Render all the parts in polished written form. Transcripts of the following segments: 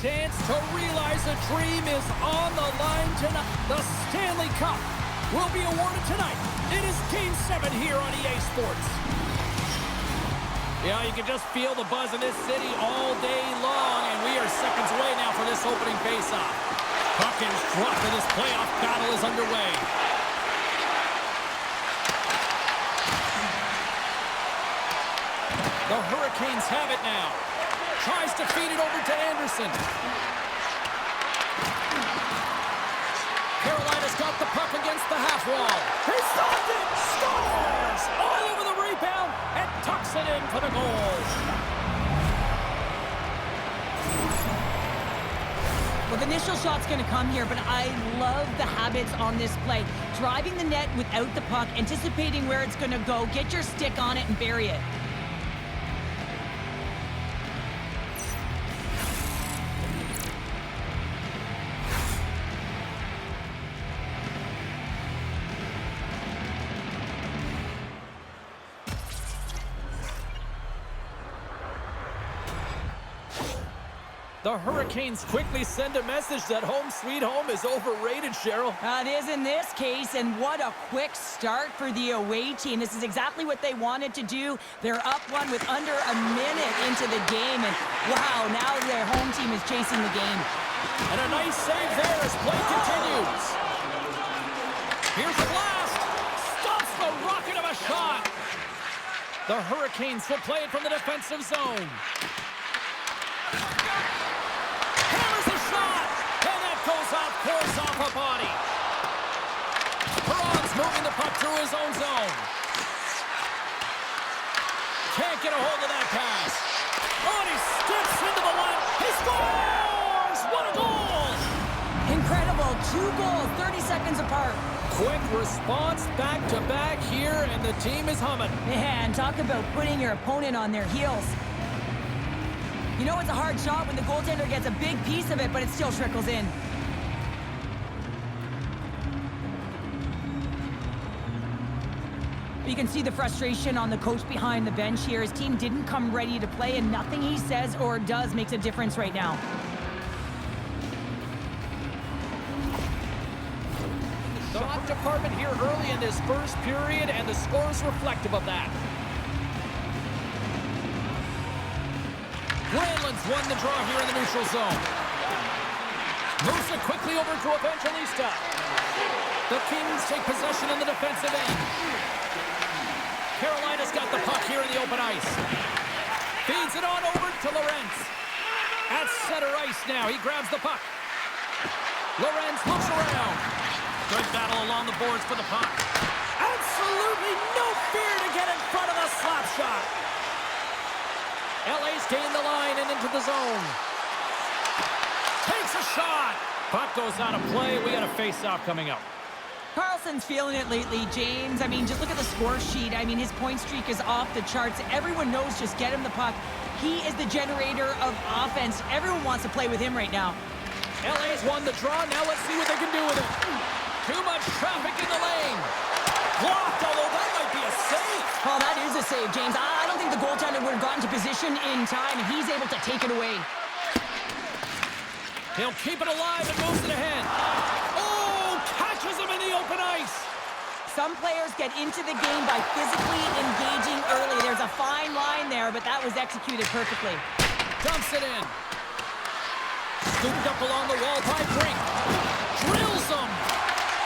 chance to realize a dream is on the line tonight. The Stanley Cup will be awarded tonight. It is Game 7 here on EA Sports. Yeah, you can just feel the buzz in this city all day long, and we are seconds away now for this opening faceoff. Puck is dropped, and this playoff battle is underway. The Hurricanes have it now. Tries to feed it over to Anderson. Carolina's got the puck against the half wall. He stopped it! Scores! All over the rebound and tucks it in for the goal. Well, the initial shot's going to come here, but I love the habits on this play. Driving the net without the puck, anticipating where it's going to go, get your stick on it and bury it. The Hurricanes quickly send a message that home sweet home is overrated, Cheryl. It is in this case, and what a quick start for the away team. This is exactly what they wanted to do. They're up one with under a minute into the game, and wow, now their home team is chasing the game. And a nice save there as play continues. Here's the blast. Stops the rocket of a shot. The Hurricanes will play it from the defensive zone. Course off a body. Perron's moving the puck through his own zone. Can't get a hold of that pass. Oh, and he steps into the line. He scores! What a goal! Incredible. 2 goals, 30 seconds apart. Quick response back-to-back here, and the team is humming. Man, talk about putting your opponent on their heels. You know it's a hard shot when the goaltender gets a big piece of it, but it still trickles in. You can see the frustration on the coach behind the bench here. His team didn't come ready to play, and nothing he says or does makes a difference right now. Shot department here early in this first period, and the score is reflective of that. Granlund's won the draw here in the neutral zone. Moves it quickly over to Evangelista. The Kings take possession in the defensive end. Carolina's got the puck here in the open ice. Feeds it on over to Lorentz. At center ice now, he grabs the puck. Lorentz looks around. Good battle along the boards for the puck. Absolutely no fear to get in front of a slap shot. LA's gained the line and into the zone. Takes a shot. Puck goes out of play. We got a face-off coming up. Carlson's feeling it lately, James. I mean, just look at the score sheet. I mean, his point streak is off the charts. Everyone knows just get him the puck. He is the generator of offense. Everyone wants to play with him right now. LA's won the draw. Now let's see what they can do with it. Too much traffic in the lane. Blocked, although that might be a save. Oh, that is a save, James. I don't think the goaltender would have gotten to position in time, and he's able to take it away. He'll keep it alive and moves it ahead. Oh, catches him in the open ice. Some players get into the game by physically engaging early. There's a fine line there, but that was executed perfectly. Dumps it in. Scooped up along the wall by Brink. Drills him.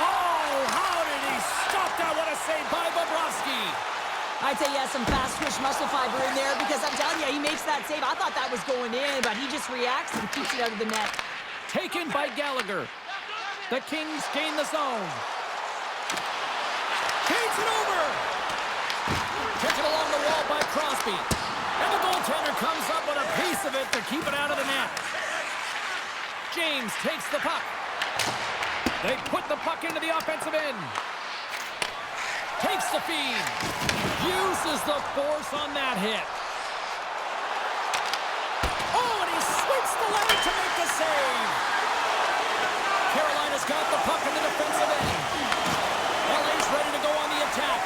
Oh, how did he stop that? What a save by Bobrovsky. I'd say he has some fast twitch muscle fiber in there because I'm telling you, he makes that save. I thought that was going in, but he just reacts and keeps it out of the net. Taken by Gallagher. The Kings gain the zone. Gains it over. Taken along the wall by Crosby. And the goaltender comes up with a piece of it to keep it out of the net. James takes the puck. They put the puck into the offensive end. Takes the feed. Uses the force on that hit. Oh, and he sweeps the leg to make the save. Carolina's got the puck in the defensive end. LA's ready to go on the attack.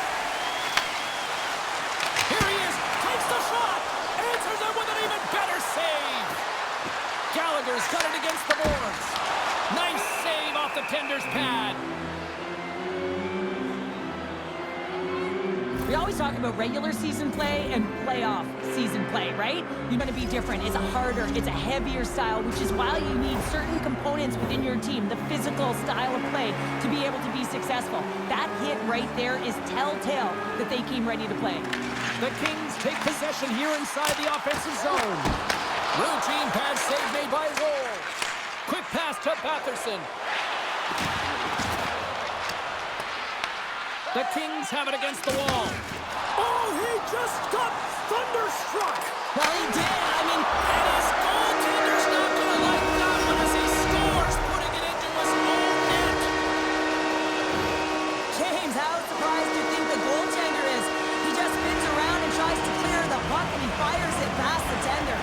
Here he is. Takes the shot. Answers it with an even better save. Gallagher's got it against the boards. Nice save off the tender's pad. We always talk about regular season play and playoff season play, right? You're going to be different. It's a harder, it's a heavier style, which is why you need certain components within your team, the physical style of play, to be able to be successful. That hit right there is telltale that they came ready to play. The Kings take possession here inside the offensive zone. Routine pass save made by Wall. Quick pass to Batherson. The Kings have it against the wall. Oh, he just got thunderstruck. Well, he did. I mean, And his goaltender's not going to like that one as he scores, putting it into his own net. James, how surprised do you think the goaltender is? He just spins around and tries to clear the puck, and he fires it past the tender.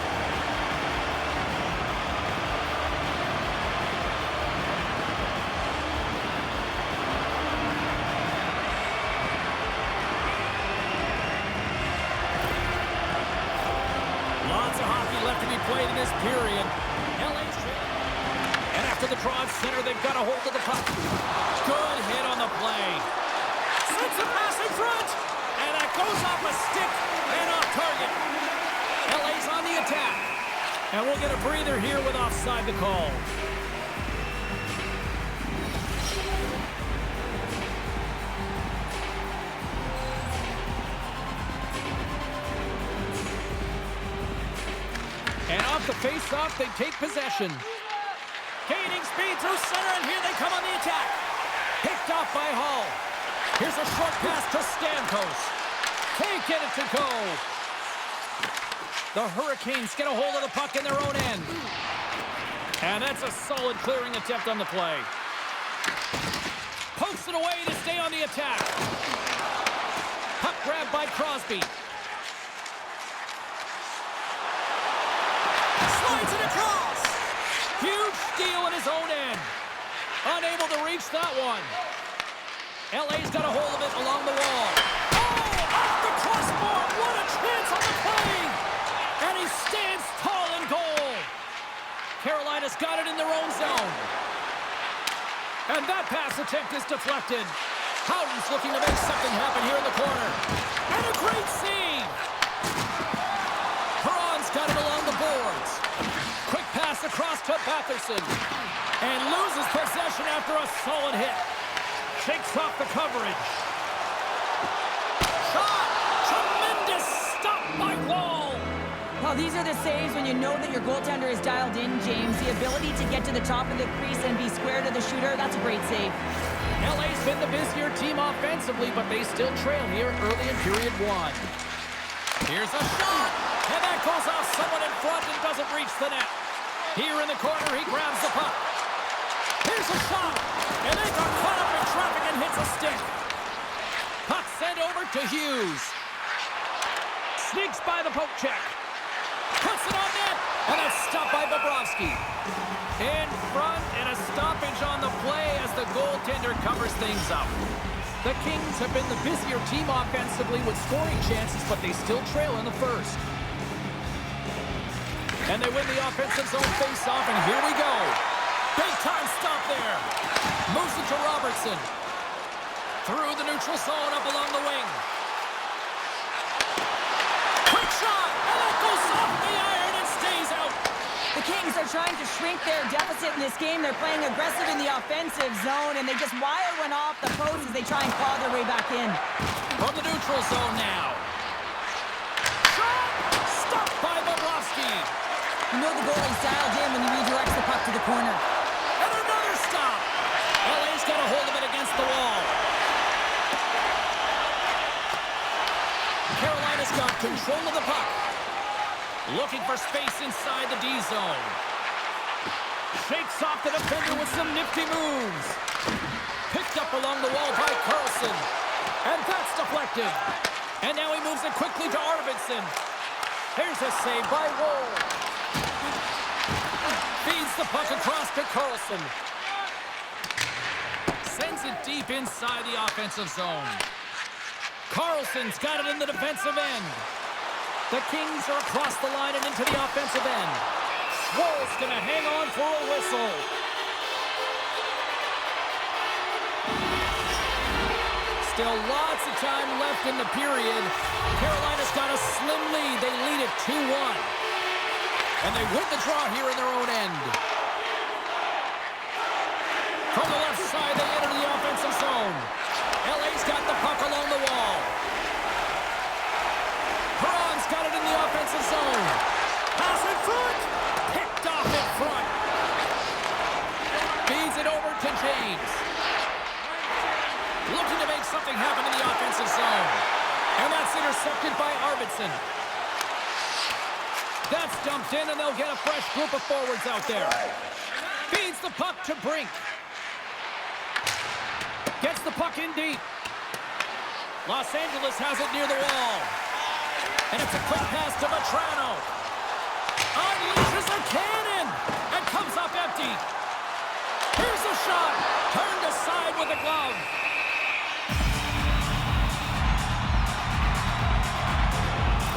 Lots of hockey left to be played in this period. LA's and after the draw at center, they've got a hold of the puck. Good hit on the play. Sends a pass in front, and that goes off a stick and off target. LA's on the attack, and we'll get a breather here with offside the call. And off the face-off, they take possession. Gaining speed through center, and here they come on the attack. Picked off by Hall. Here's a short pass to Stamkos. Can't get it to go. The Hurricanes get a hold of the puck in their own end. And that's a solid clearing attempt on the play. Pokes it away to stay on the attack. Puck grabbed by Crosby. Slides it across. Huge steal in his own end. Unable to reach that one. LA's got a hold of it along the wall. Oh, off the crossbar. What a chance on the play. And he stands tall in goal. Carolina's got it in their own zone. And that pass attempt is deflected. Howden's looking to make something happen here in the corner. And a great save. Perron's got it along the boards. Quick pass across to Batherson. And loses possession after a solid hit. Shakes off the coverage. Shot! Tremendous stop by Wall. Well, these are the saves when you know that your goaltender is dialed in, James. The ability to get to the top of the crease and be square to the shooter, that's a great save. LA's been the busier team offensively, but they still trail here early in period one. Here's a shot! And that goes off someone in front and doesn't reach the net. Here in the corner, he grabs the puck. Here's a shot! And they got caught up in traffic and hits a stick. Puck sent over to Hughes. Sneaks by the poke check. Puts it on net, and that's stopped by Bobrovsky. In front, and a stoppage on the play as the goaltender covers things up. The Kings have been the busier team offensively with scoring chances, but they still trail in the first. And they win the offensive zone face-off, and here we go. Big-time stop there. Moves it to Robertson. Through the neutral zone, up along the wing. Quick shot, and that goes off the iron and stays out. The Kings are trying to shrink their deficit in this game. They're playing aggressive in the offensive zone, and they just wire one off the post as they try and claw their way back in. From the neutral zone now. Shot! Stopped by Bobrovsky. You know the goalie's dialed in when he redirects the puck to the corner. And another stop. LA's got a hold of it against the wall. Carolina's got control of the puck. Looking for space inside the D zone. Shakes off the defender with some nifty moves. Picked up along the wall by Carlson. And that's deflected. And now he moves it quickly to Arvidsson. Here's a save by Wall. Feeds the puck across to Carlson. Sends it deep inside the offensive zone. Carlson's got it in the defensive end. The Kings are across the line and into the offensive end. Wool's going to hang on for a whistle. Still lots of time left in the period. Carolina's got a slim lead. They lead it 2-1. And they win the draw here in their own end. From the left side, they enter the offensive zone. LA's got the puck along the wall. Perron's got it in the offensive zone. Pass in front. Picked off in front. Feeds it over to James. Looking to make something happen in the offensive zone. And that's intercepted by Arvidsson. That's dumped in, and they'll get a fresh group of forwards out there. Feeds the puck to Brink. Gets the puck in deep. Los Angeles has it near the wall. And it's a quick pass to Vetrano. Unleashes a cannon and comes up empty. Here's a shot. Turned aside with a glove.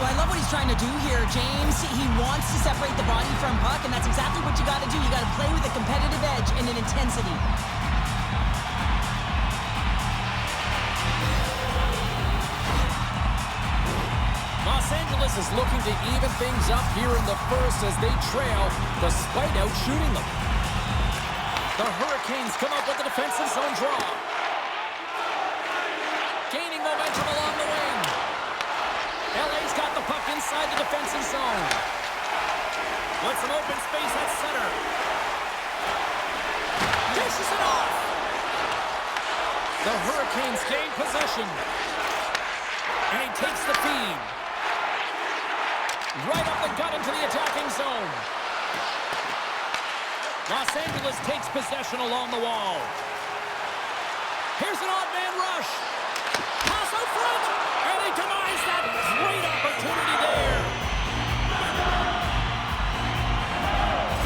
Well, I love what he's trying to do here, James. He wants to separate the body from puck, and that's exactly what you got to do. You got to play with a competitive edge and an intensity. Los Angeles is looking to even things up here in the first as they trail, despite outshooting them. The Hurricanes come up with a defensive zone draw. Gaining momentum along the wing. LA's got the puck inside the defensive zone. With some open space at center. Dishes it off. The Hurricanes gain possession. And he takes the feed. Right up the gut into the attacking zone. Los Angeles takes possession along the wall. Here's an odd man rush. Pass out front. And he denies that great opportunity there.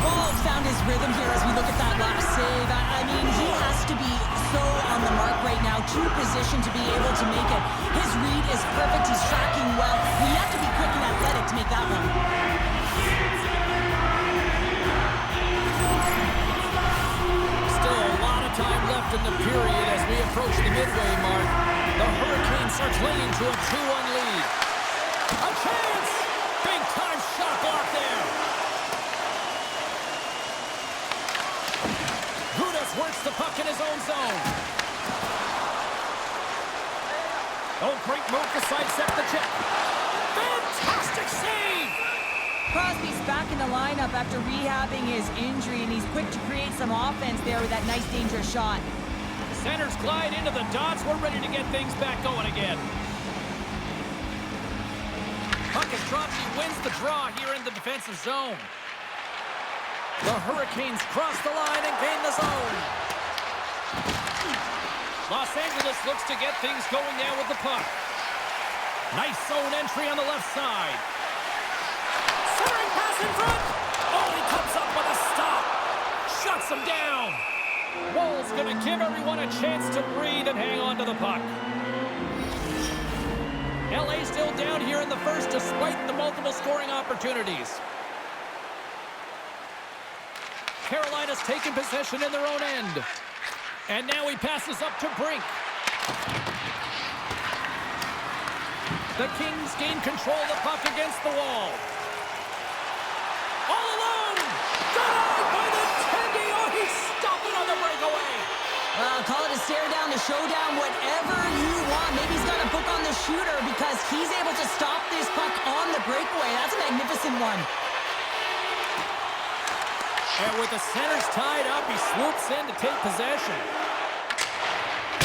Ball's found his rhythm here as we look at that last save. I mean, he has to be so on the mark right now, true position to be able to make it. His read is perfect. He's tracking well. You have to be quick and athletic to make that one. Still a lot of time left in the period as we approach the midway mark. The Hurricanes are clinging to a 2-1 lead. A chance! Big time shot block there. Gudas works the puck in his own zone. Oh, great move to sidestep the check. Fantastic save! Crosby's back in the lineup after rehabbing his injury, and he's quick to create some offense there with that nice, dangerous shot. Centers glide into the dots. We're ready to get things back going again. Puck is dropped. He wins the draw here in the defensive zone. The Hurricanes cross the line and gain the zone. Los Angeles looks to get things going now with the puck. Nice zone entry on the left side. Centering pass in front. Oh, he comes up with a stop. Shuts him down. Wool's going to give everyone a chance to breathe and hang on to the puck. LA still down here in the first despite the multiple scoring opportunities. Carolina's taken possession in their own end. And now he passes up to Brink. The Kings gain control of the puck against the wall. All alone! Denied by the Tendy! Oh, he stopped it on the breakaway! Call it a stare down, a showdown, whatever you want. Maybe he's got a book on the shooter because he's able to stop this puck on the breakaway. That's a magnificent one. And with the centers tied up, he swoops in to take possession.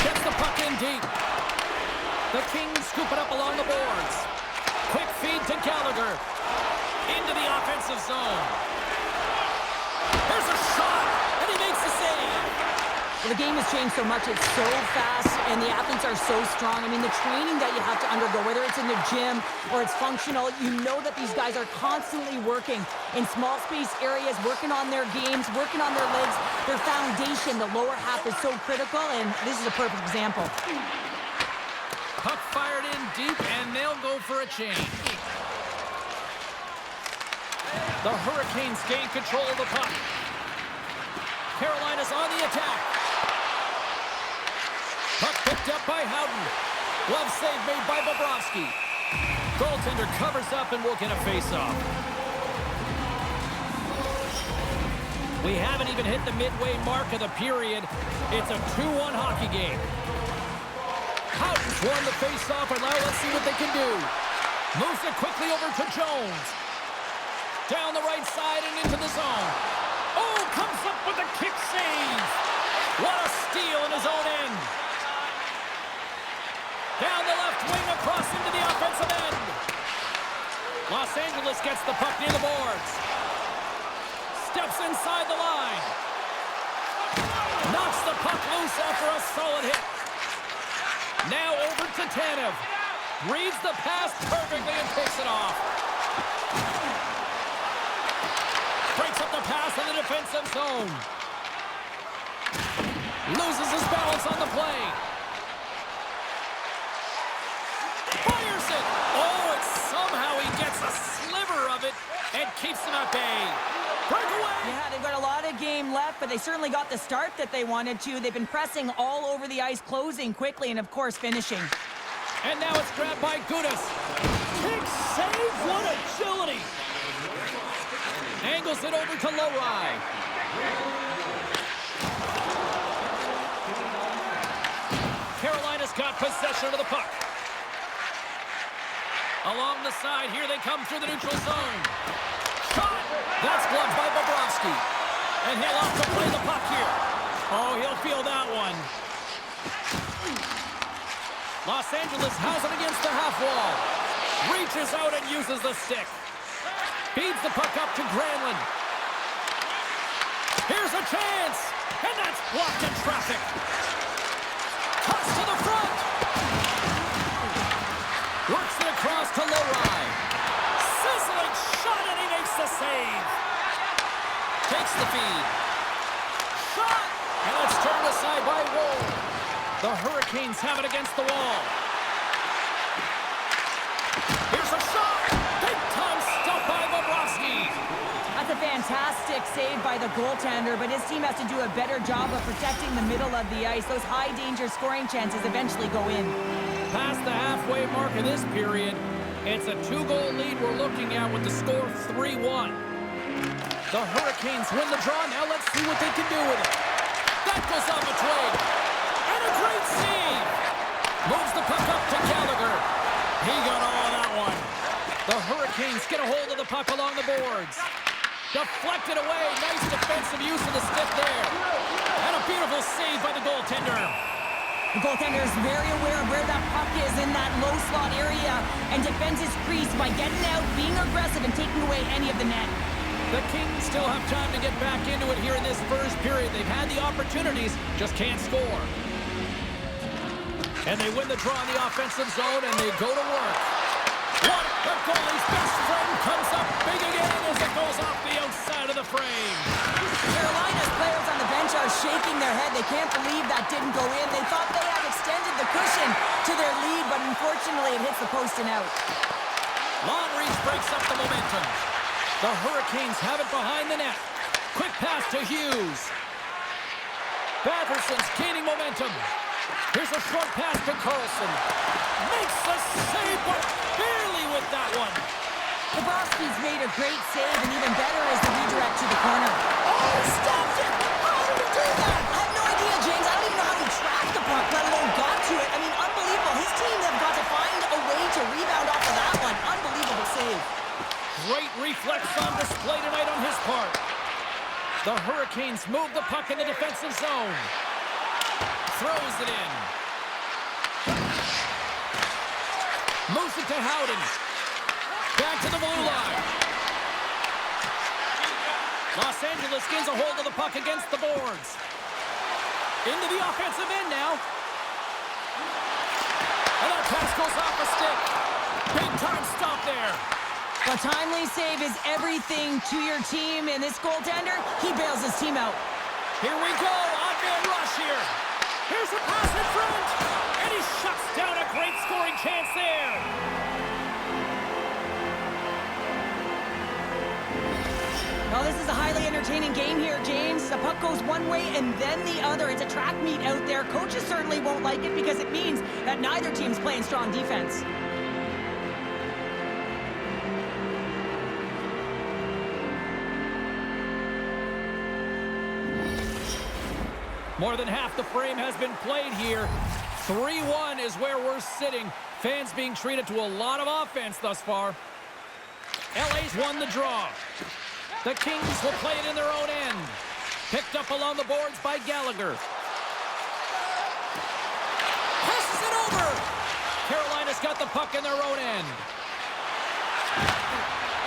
Gets the puck in deep. The Kings scoop it up along the boards. Quick feed to Gallagher. Into the offensive zone. There's a shot, and he makes the save. Well, the game has changed so much. It's so fast, and the athletes are so strong. I mean, the training that you have to undergo, whether it's in the gym or it's functional, you know that these guys are constantly working in small space areas, working on their games, working on their legs. Their foundation, the lower half, is so critical, and this is a perfect example. Puck fired in deep, and they'll go for a change. The Hurricanes gain control of the puck. Carolina's on the attack. Puck picked up by Houghton. Glove save made by Bobrovsky. Goaltender covers up and will get a face-off. We haven't even hit the midway mark of the period. It's a 2-1 hockey game. Houghton's won the face-off, and now let's see what they can do. Moves it quickly over to Jones. Down the right side and into the zone. Oh, comes up with a kick save. What a steal in his own end. Down the left wing across into the offensive end. Los Angeles gets the puck near the boards. Steps inside the line. Knocks the puck loose after a solid hit. Now over to Tanev. Reads the pass perfectly and takes it off. Breaks up the pass in the defensive zone. Loses his balance on the play. Fires it. Oh, and somehow he gets a sliver of it and keeps them at bay. Breakaway. Yeah, they've got a lot of game left, but they certainly got the start that they wanted to. They've been pressing all over the ice, closing quickly, and, of course, finishing. And now it's grabbed by Gudas. Big save. What agility. Angles it over to Lowry. Carolina's got possession of the puck. Along the side, here they come through the neutral zone. Shot! That's gloved by Bobrovsky. And he'll have to play the puck here. Oh, he'll feel that one. Los Angeles has it against the half wall. Reaches out and uses the stick. Feeds the puck up to Granlund. Here's a chance. And that's blocked in traffic. Toss to the front. Works it across to Lowry. Sizzling shot, and he makes the save. Takes the feed. Shot! And it's turned aside by Woll. The Hurricanes have it against the wall. Here's a shot! Big-time stop by Bobrovsky. That's a fantastic save by the goaltender, but his team has to do a better job of protecting the middle of the ice. Those high-danger scoring chances eventually go in. Past the halfway mark of this period, it's a 2-goal lead we're looking at with the score 3-1. The Hurricanes win the draw. Now let's see what they can do with it. That goes off its way. And a great save. Moves the puck up to Gallagher. He got all of that one. The Hurricanes get a hold of the puck along the boards. Deflected away. Nice defensive use of the stick there. And a beautiful save by the goaltender. The goaltender is very aware of where that puck is in that low slot area and defends his crease by getting out, being aggressive, and taking away any of the net. The Kings still have time to get back into it here in this first period. They've had the opportunities, just can't score. And they win the draw in the offensive zone, and they go to work. What? The goalie's best friend comes up big again as it goes off the outside of the frame. Carolina's players on the bench are shaking their head. They can't believe that didn't go in. They thought they had extended the cushion to their lead, but unfortunately it hits the post and out. Long reach breaks up the momentum. The Hurricanes have it behind the net. Quick pass to Hughes. Batterson's gaining momentum. Here's a short pass to Carlson. Makes the save, but barely with that one. Bobrovsky's made a great save, and even better is the redirect to the corner. Oh, he stopped it! How did he do that? I have no idea, James. I don't even know how he tracked the puck, let alone got to it. I mean, unbelievable. His team have got to find a way to rebound off of that one. Unbelievable save. Great reflex on display tonight on his part. The Hurricanes move the puck in the defensive zone. Throws it in. Moves it to Houghton. Back to the blue line. Los Angeles gains a hold of the puck against the boards. Into the offensive end now. And that pass goes off the stick. Big time stop there. A timely save is everything to your team, and this goaltender, he bails his team out. Here we go, on-man rush here. Here's a pass in front, and he shuts down a great scoring chance there. entertaining game here, James. The puck goes one way and then the other. It's a track meet out there. Coaches certainly won't like it because it means that neither team's playing strong defense. More than half the frame has been played here. 3-1 is where we're sitting. Fans being treated to a lot of offense thus far. LA's won the draw. The Kings will play it in their own end. Picked up along the boards by Gallagher. Passes it over. Carolina's got the puck in their own end.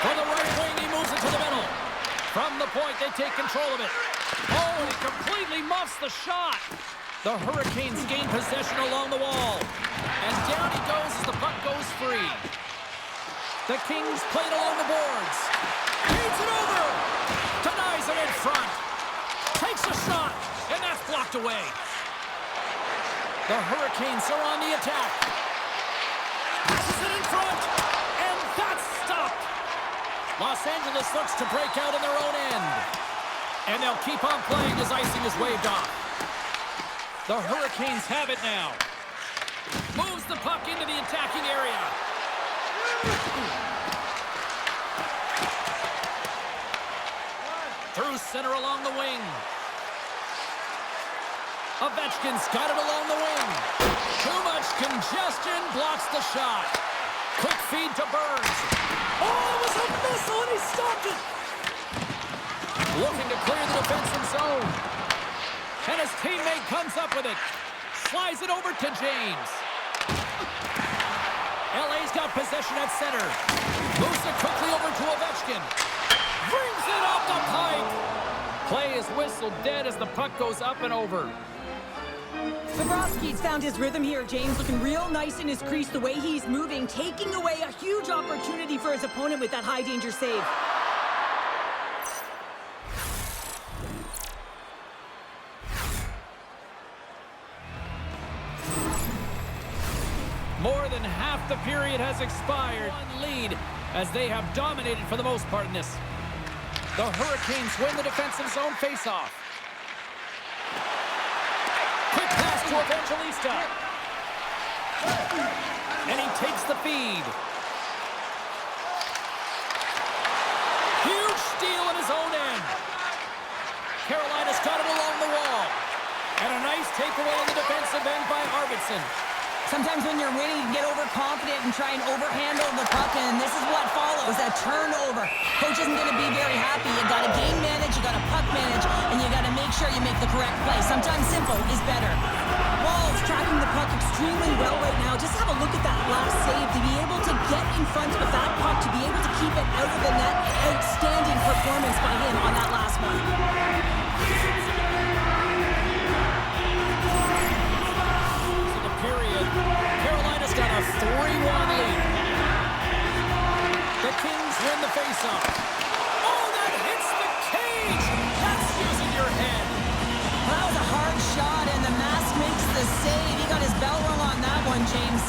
From the right wing, he moves it to the middle. From the point, they take control of it. Oh, he completely muffs the shot. The Hurricanes gain possession along the wall. And down he goes as the puck goes free. The Kings play it along the boards. Feeds it over. Denies it in front. Takes a shot. And that's blocked away. The Hurricanes are on the attack. Passes it in front. And that's stopped. Los Angeles looks to break out in their own end. And they'll keep on playing as icing is waved off. The Hurricanes have it now. Moves the puck into the attacking area. Through center along the wing. Ovechkin's got it along the wing. Too much congestion, blocks the shot. Quick feed to Burns. Oh, it was a missile and he stopped it. Looking to clear the defensive zone. And his teammate comes up with it. Slides it over to James. LA's got possession at center. Moves it quickly over to Ovechkin. Brings it up the pipe. Play is whistled dead as the puck goes up and over. Bobrovsky's found his rhythm here, James. Looking real nice in his crease, the way he's moving, taking away a huge opportunity for his opponent with that high-danger save. More than half the period has expired. One lead as they have dominated for the most part in this. The Hurricanes win the defensive zone faceoff. Quick pass to Evangelista. And he takes the feed. Huge steal in his own end. Carolina's got it along the wall. And a nice takeaway on the defensive end by Arvidsson. Sometimes when you're winning, you get overconfident and try and overhandle the puck, and this is what follows, a turnover. Coach isn't going to be very happy. You got to game manage, you got to puck manage, and you got to make sure you make the correct play. Sometimes simple is better. Wall's tracking the puck extremely well right now. Just have a look at that last save. To be able to get in front of that puck, to be able to keep it out of the net, outstanding performance by him on that last one. Carolina's got a 3-1 lead. The Kings win the faceoff. Oh, that hits the cage! That's using your head. That was a hard shot, and the mask makes the save. He got his bell rung on that one, James.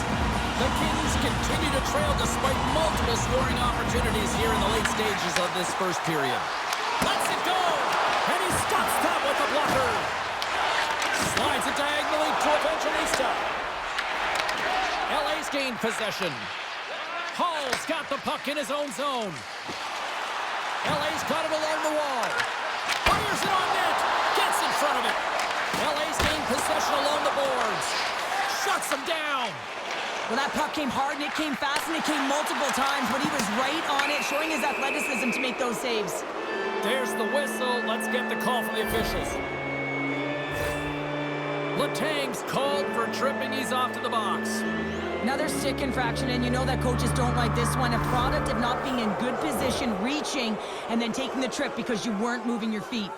The Kings continue to trail despite multiple scoring opportunities here in the late stages of this first period. Lets it go! And he stops that with a blocker. Slides it diagonally to Evangelista. LA's gained possession. Hall's got the puck in his own zone. LA's got it along the wall. Fires it on net. Gets in front of it. LA's gained possession along the boards. Shuts them down. Well, that puck came hard, and it came fast, and it came multiple times, but he was right on it, showing his athleticism to make those saves. There's the whistle. Let's get the call from the officials. Letang's called for tripping. He's off to the box. Another stick infraction, and you know that coaches don't like this one. A product of not being in good position, reaching, and then taking the trip because you weren't moving your feet.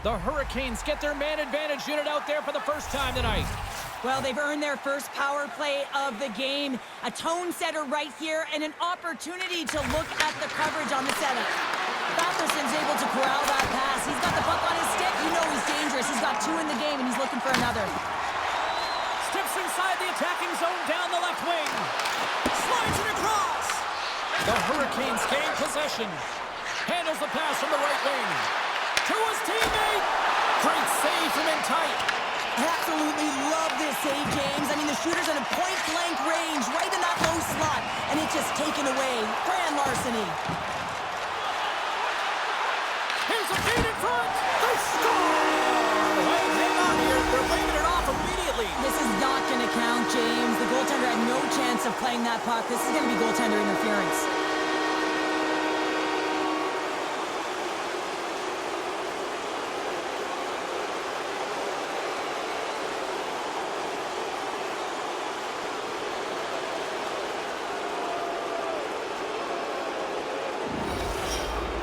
The Hurricanes get their man advantage unit out there for the first time tonight. Well, they've earned their first power play of the game. A tone setter right here, and an opportunity to look at the coverage on the setup. Batterson's able to corral that pass. He's got the puck on his stick. You know he's dangerous. He's got 2 in the game, and he's looking for another. Steps inside the attacking zone down the left wing. Slides it across. The Hurricanes gain possession. Handles the pass from the right wing. To his teammate. Great save from in tight. I absolutely love this save, James. I mean, the shooter's in a point-blank range, right in that low slot, and it's just taken away. Grand larceny. Here's a feed in front. They score! Wait, hang on here. They're waving it off immediately. This is not going to count, James. The goaltender had no chance of playing that puck. This is going to be goaltender interference.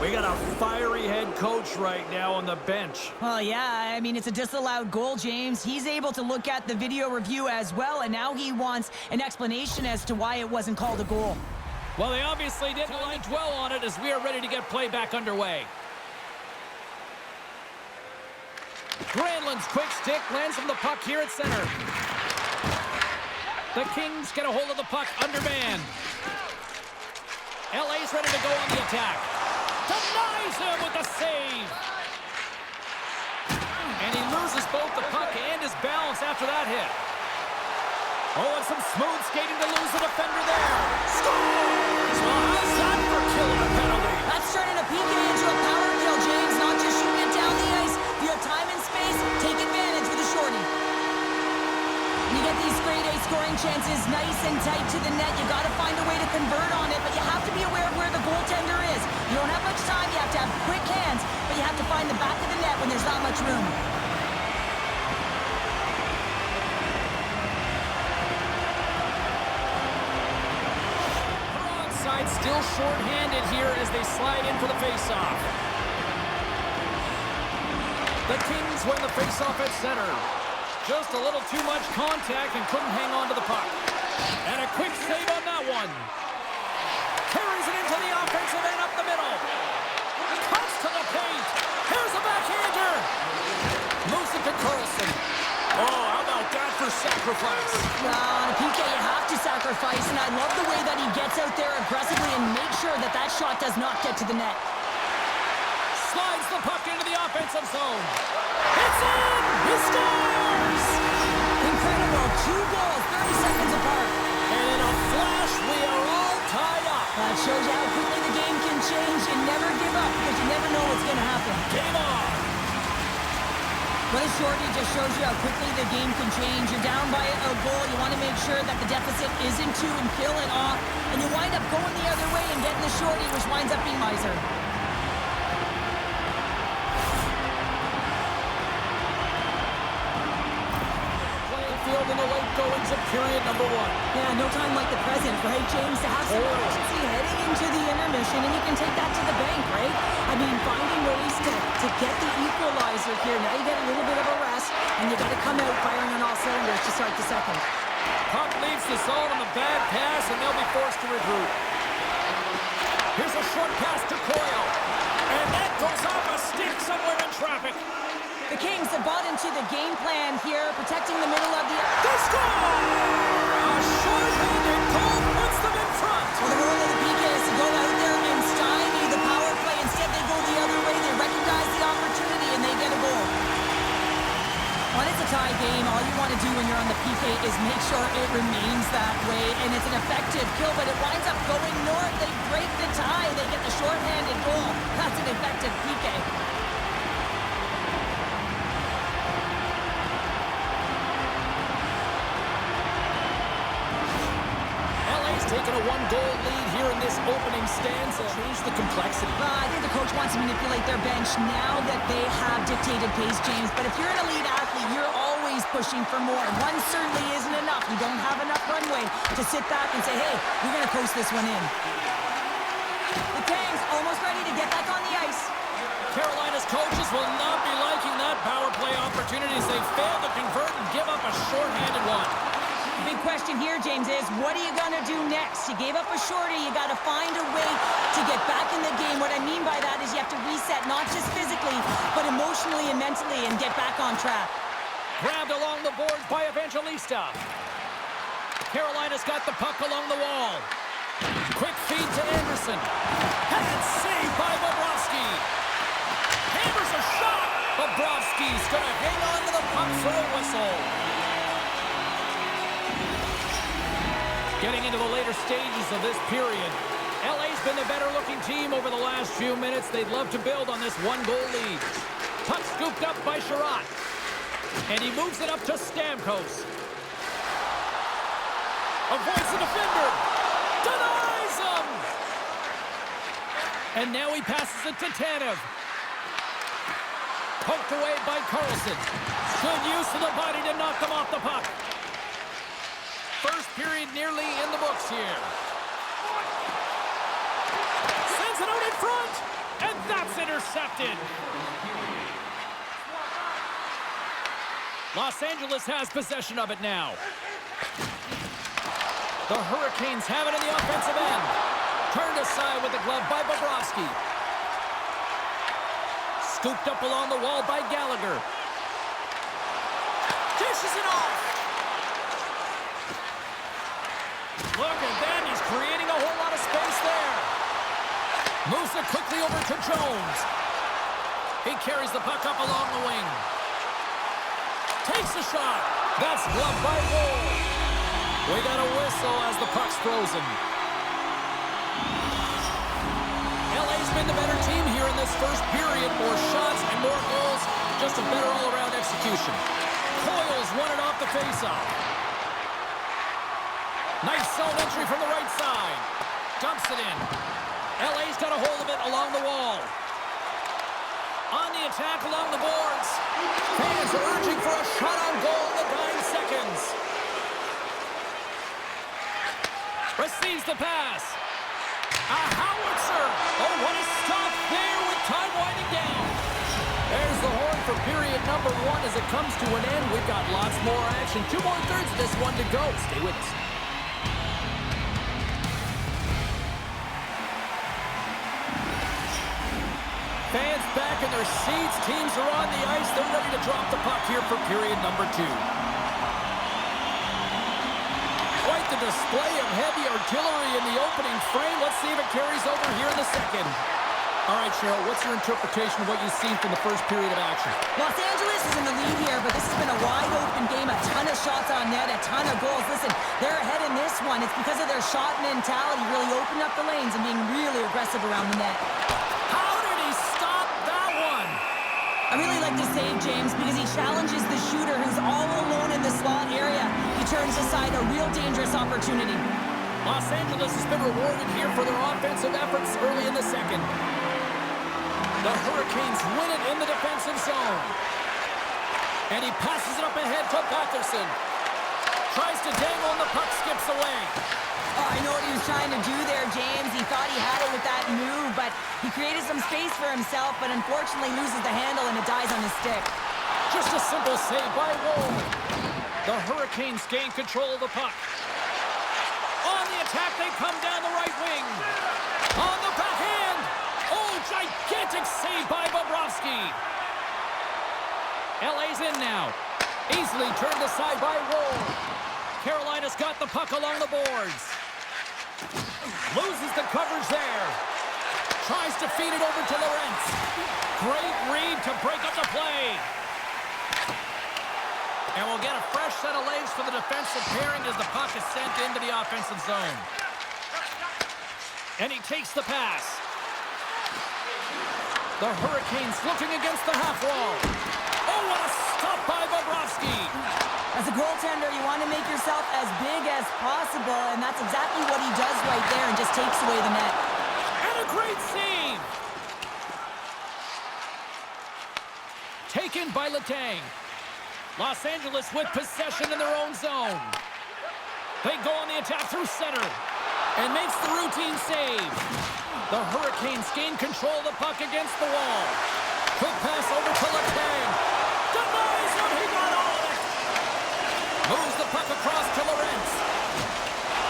We got a fiery head coach right now on the bench. Well, yeah, I mean, it's a disallowed goal, James. He's able to look at the video review as well, and now he wants an explanation as to why it wasn't called a goal. Well, they obviously didn't want to dwell on it as we are ready to get play back underway. Granlund's quick stick lands from the puck here at center. The Kings get a hold of the puck undermanned. LA's ready to go on the attack. Denies him with the save. And he loses both the puck and his balance after that hit. Oh, and some smooth skating to lose the defender there. Scores! Well, how's that for killing a penalty? That's turning a PK into a power kill, James. Not just shooting it down the ice. If you have time and space, take advantage with a shorty. You get these grade A scoring chances nice and tight to the net. You got to find a way to convert on it, but you have to be aware of where the goaltender is. You don't have much time. You have to have quick hands, but you have to find the back of the net when there's not much room. Broadside still short-handed here as they slide in for the face-off. The Kings win the face-off at center. Just a little too much contact and couldn't hang on to the puck. And a quick save on that one. Carries it into the offensive end up the middle. Cuts to the paint. Here's a backhander. Moves it to Carlson. Oh, how about that for sacrifice? On a PK, you have to sacrifice, and I love the way that he gets out there aggressively and makes sure that that shot does not get to the net. Slides the puck into the offensive zone. It's in! He scores! Incredible. 2 goals, 30 seconds apart. And in a flash, we are all tied up. That shows you how quickly the game can change, and never give up because you never know what's going to happen. Game on! What a shorty just shows you how quickly the game can change. You're down by a goal. You want to make sure that the deficit isn't 2 and kill it off. And you wind up going the other way and getting the shorty, which winds up being miser. Field in the late goings of period number 1. Yeah, no time like the present, right, James? To have some urgency heading into the intermission, and you can take that to the bank, right? I mean, finding ways to get the equalizer here. Now you get a little bit of a rest, and you got to come out firing on all cylinders to start the second. Puck leaves the zone on a bad pass, and they'll be forced to regroup. Here's a short pass to Coyle. And that goes off a stick somewhere in traffic. The Kings have bought into the game plan here, protecting the middle of the... They score! A short-handed goal puts them in front. Well, the role of the PK is to go out there and stymie the power play. Instead, they go the other way. They recognize the opportunity, and they get a goal. When it's a tie game, all you want to do when you're on the PK is make sure it remains that way, and it's an effective kill, but it winds up going north. They break the tie. They get the short-handed goal. That's an effective PK. Taking a 1-goal lead here in this opening stanza. Change the complexity. I think the coach wants to manipulate their bench now that they have dictated pace, James. But if you're an elite athlete, you're always pushing for more. One certainly isn't enough. You don't have enough runway to sit back and say, hey, we're going to coast this one in. The Kings almost ready to get back on the ice. Carolina's coaches will not be liking that power play opportunities. They fail to convert and give up a short-handed one. The big question here, James, is what are you going to do next? You gave up a shorty. You got to find a way to get back in the game. What I mean by that is you have to reset, not just physically, but emotionally and mentally, and get back on track. Grabbed along the boards by Evangelista. Carolina's got the puck along the wall. Quick feed to Anderson. And saved by Bobrovsky. Hammers a shot. Bobrovsky's going to hang on to the puck for a whistle. Getting into the later stages of this period, LA's been the better-looking team over the last few minutes. They'd love to build on this one-goal lead. Puck scooped up by Sherratt. And he moves it up to Stamkos. Avoids the defender. Denies him! And now he passes it to Tanev. Poked away by Carlson. Good use of the body to knock them off the puck. First period nearly in the books here. Sends it out in front. And that's intercepted. Los Angeles has possession of it now. The Hurricanes have it in the offensive end. Turned aside with the glove by Bobrovsky. Scooped up along the wall by Gallagher. Dishes it off. Look at that. He's creating a whole lot of space there. Moves it quickly over to Jones. He carries the puck up along the wing. Takes a shot. That's gloved by Wool. We got a whistle as the puck's frozen. LA's been the better team here in this first period. More shots and more goals. Just a better all-around execution. Coyle's won it off the faceoff. Nice zone entry from the right side. Dumps it in. LA's got a hold of it along the wall. On the attack along the boards. Fans are urging for a shot on goal in the dying seconds. Receives the pass. A howitzer. Oh, what a stop there with time winding down. There's the horn for period number 1 as it comes to an end. We've got lots more action. 2 more thirds of this one to go. Stay with us. Fans back in their seats. Teams are on the ice. They're ready to drop the puck here for period number 2. Quite the display of heavy artillery in the opening frame. Let's see if it carries over here in the second. All right, Cheryl, what's your interpretation of what you've seen from the first period of action? Los Angeles is in the lead here, but this has been a wide-open game. A ton of shots on net, a ton of goals. Listen, they're ahead in this one. It's because of their shot mentality, really opening up the lanes and being really aggressive around the net. I really like the save, James, because he challenges the shooter who's all alone in the slot area. He turns aside a real dangerous opportunity. Los Angeles has been rewarded here for their offensive efforts early in the second. The Hurricanes win it in the defensive zone. And he passes it up ahead to Batherson. Tries to dangle and the puck skips away. Oh, I know what he was trying to do there, James. He thought he had it with that move, but he created some space for himself, but unfortunately loses the handle and it dies on his stick. Just a simple save by Wool. The Hurricanes gain control of the puck. On the attack, they come down the right wing. On the backhand. Oh, gigantic save by Bobrovsky. LA's in now. Easily turned aside by Wool. Carolina's got the puck along the boards. Loses the coverage there. Tries to feed it over to Lorentz. Great read to break up the play. And we'll get a fresh set of legs for the defensive pairing as the puck is sent into the offensive zone. And he takes the pass. The Hurricanes looking against the half wall. Oh, what a stop by Bobrovsky. As a goaltender, you want to make yourself as big as possible, and that's exactly what he does right there and just takes away the net. And a great save. Taken by Letang. Los Angeles with possession in their own zone. They go on the attack through center and makes the routine save. The Hurricanes gain control of the puck against the wall. Quick pass over to Letang. Denies him. He got all of it. Moves the puck across to Lorentz.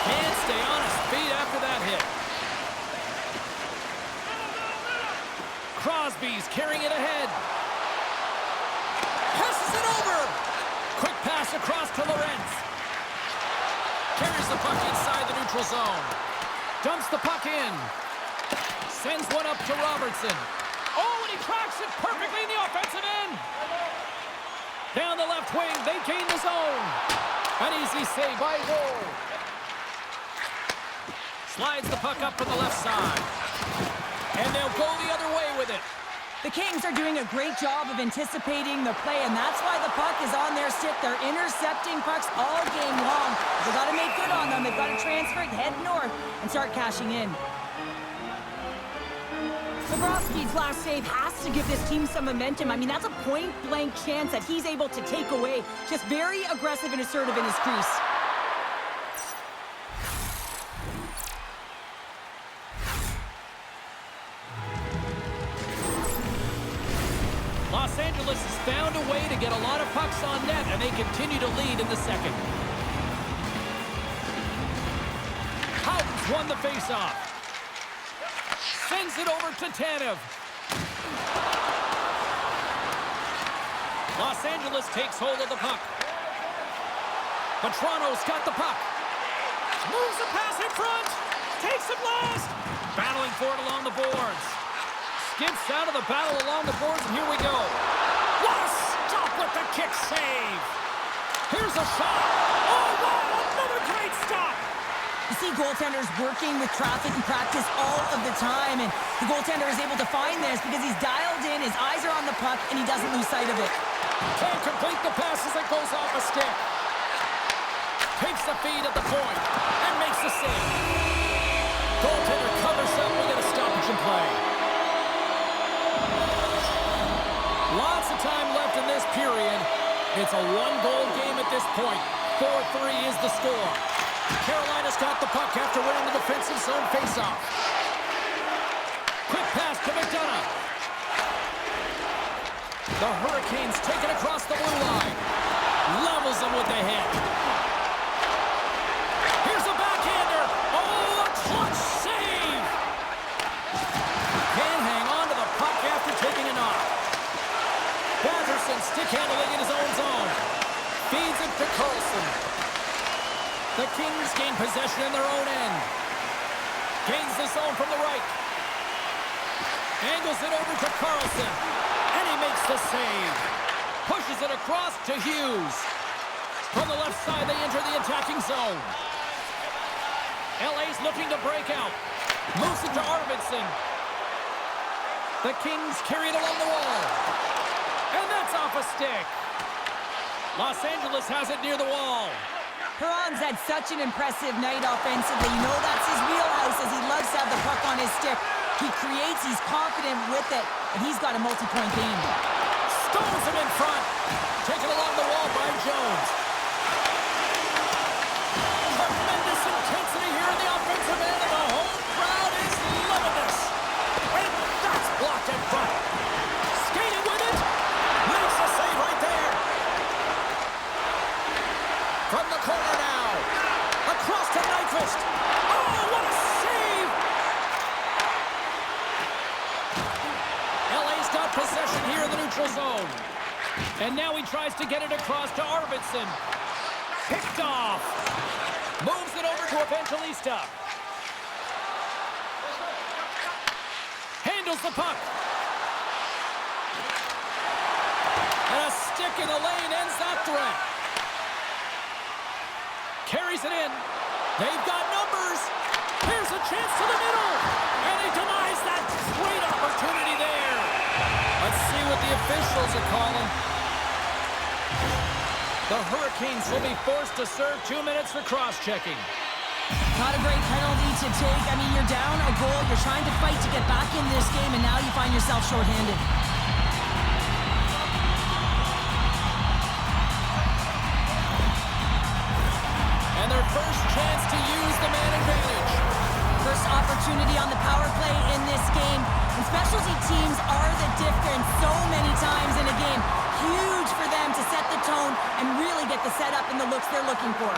Can't stay on his feet after that hit. Crosby's carrying it ahead. Passes it over. Quick pass across to Lorentz. Carries the puck inside the neutral zone. Dumps the puck in. Sends one up to Robertson. Oh, and he tracks it perfectly in the offensive end. Down the left wing, they gain the zone. An easy save by Juego. Slides the puck up from the left side. And they'll go the other way with it. The Kings are doing a great job of anticipating the play, and that's why the puck is on their stick. They're intercepting pucks all game long. They've got to make good on them. They've got to transfer it, head north, and start cashing in. Bobrovsky's last save has to give this team some momentum. I mean, that's a point-blank chance that he's able to take away. Just very aggressive and assertive in his crease. Los Angeles has found a way to get a lot of pucks on net, and they continue to lead in the second. Houghton's won the faceoff. Sends it over to Tanev. Los Angeles takes hold of the puck. Petrano's got the puck. Moves the pass in front. Takes it last. Battling for it along the boards. Skips out of the battle along the boards, and here we go. What a stop with the kick save. Here's a shot. Oh, wow, another great stop. You see goaltenders working with traffic in practice all of the time, and the goaltender is able to find this because he's dialed in, his eyes are on the puck, and he doesn't lose sight of it. Can't complete the pass as it goes off a stick. Takes the feed at the point and makes the save. Goaltender covers up. We get a stoppage in play. Lots of time left in this period. It's a one-goal game at this point. 4-3 is the score. Carolina's got the puck after winning the defensive zone faceoff. Quick pass to McDonough. The Hurricanes take it across the blue line. Levels them with the hit. Here's a backhander. Oh, a clutch save. Can't hang on to the puck after taking a knock. Batherson stick handling in his own zone. Feeds it to Carlson. The Kings gain possession in their own end. Gains the zone from the right. Angles it over to Carlson. And he makes the save. Pushes it across to Hughes. From the left side, they enter the attacking zone. LA's looking to break out. Moves it to Arvidsson. The Kings carry it along the wall. And that's off a stick. Los Angeles has it near the wall. Perron's had such an impressive night offensively. You know that's his wheelhouse, as he loves to have the puck on his stick. He creates, he's confident with it, and he's got a multi-point game. Stones him in front. Taken along the wall by Jones. Tremendous intensity here in the offensive end, and the whole crowd is loving this. And that's blocked in front. Skating with it. Makes the save right there. From the corner now. Across to Nyquist. Oh, what a save! LA's got possession here in the neutral zone. And now he tries to get it across to Arvidsson. Picked off. Moves it over to Evangelista. Handles the puck. And a stick in the lane ends that threat. Carries it in. They've got numbers. Here's a chance to the middle. And he denies that great opportunity there. Let's see what the officials are calling. The Hurricanes will be forced to serve 2 minutes for cross-checking. Not a great penalty to take. I mean, you're down a goal. You're trying to fight to get back in this game, and now you find yourself shorthanded. And their first chance to use the man advantage. First opportunity on the power play in this game. And specialty teams are the difference so many times in a game. Huge for them to set the tone and really get the setup and the looks they're looking for.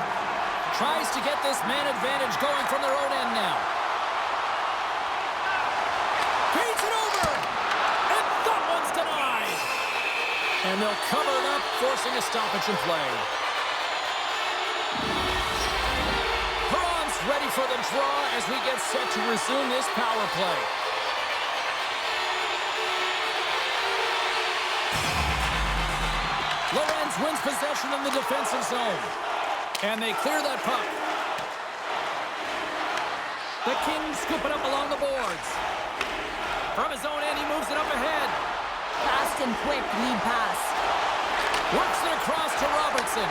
Tries to get this man advantage going from their own end now. Feeds it over. And that one's denied. And they'll cover it up, forcing a stoppage in play. Perron's ready for the draw as we get set to resume this power play. Lorenz wins possession in the defensive zone. And they clear that puck. The Kings scoop it up along the boards. From his own end, he moves it up ahead. Fast and quick lead pass. Works it across to Robertson.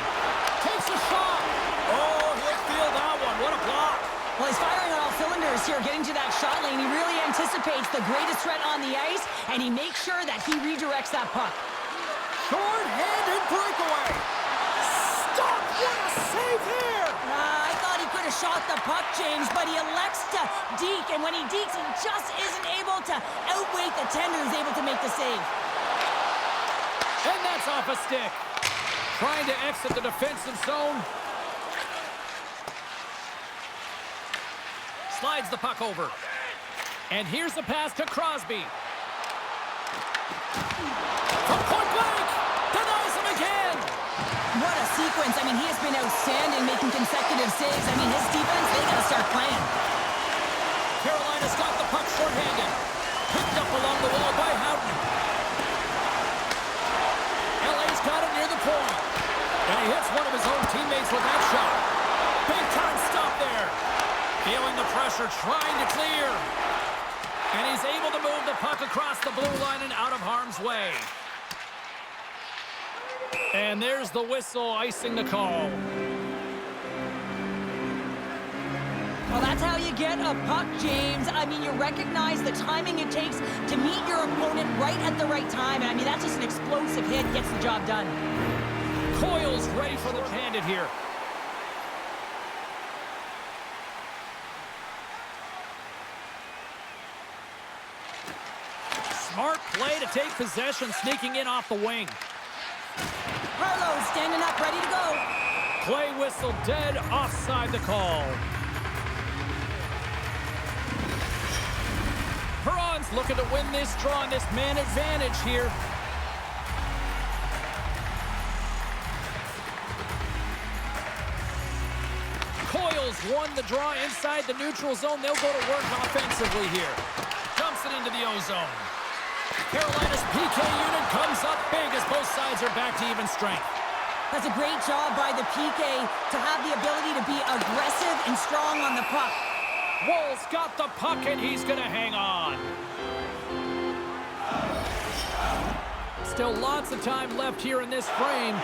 Takes a shot. Oh, he'll feel that one. What a block. Well, he's firing on all cylinders here, getting to that shot lane. He really anticipates the greatest threat on the ice, and he makes sure that he redirects that puck. Short-handed breakaway. Stop! What a save here! I thought he could have shot the puck, James, but he elects to deke, and when he dekes, he just isn't able to outweigh the tender who's able to make the save. And that's off a stick. Trying to exit the defensive zone. Slides the puck over. And here's the pass to Crosby. From point blank! Denies him again! What a sequence. I mean, he has been outstanding making consecutive saves. I mean, his defense, they got to start playing. Carolina's got the puck shorthanded. Picked up along the wall by Houghton. LA's got it near the point. And he hits one of his own teammates with that shot. Big time stop there. Feeling the pressure, trying to clear. And he's able to move the puck across the blue line and out of harm's way. And there's the whistle, icing the call. Well, that's how you get a puck, James. I mean, you recognize the timing it takes to meet your opponent right at the right time. And I mean, that's just an explosive hit, gets the job done. Coyle's ready for the handed here. Smart play to take possession, sneaking in off the wing. Harlow standing up, ready to go. Play whistle dead, offside the call. Perron's looking to win this draw on this man advantage here. Coyle's won the draw inside the neutral zone. They'll go to work offensively here. Dumps it into the O-zone. Carolina's PK unit comes up big as both sides are back to even strength. That's a great job by the PK to have the ability to be aggressive and strong on the puck. Woll's got the puck and he's going to hang on. Still lots of time left here in this frame.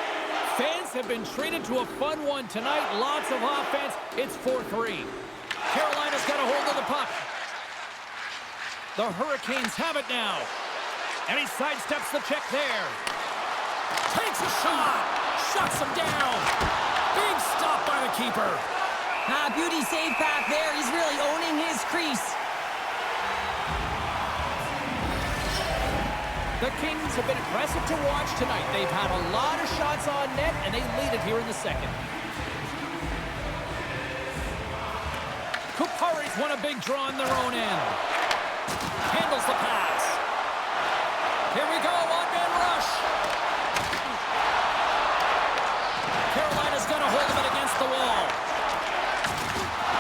Fans have been treated to a fun one tonight. Lots of offense. It's 4-3. Carolina's got a hold of the puck. The Hurricanes have it now. And he sidesteps the check there. Takes a shot. Shuts him down. Big stop by the keeper. Beauty save back there. He's really owning his crease. The Kings have been impressive to watch tonight. They've had a lot of shots on net, and they lead it here in the second. Kupari's won a big draw on their own end. Handles the pass. Here we go, one-man rush. Carolina's got a hold of it against the wall.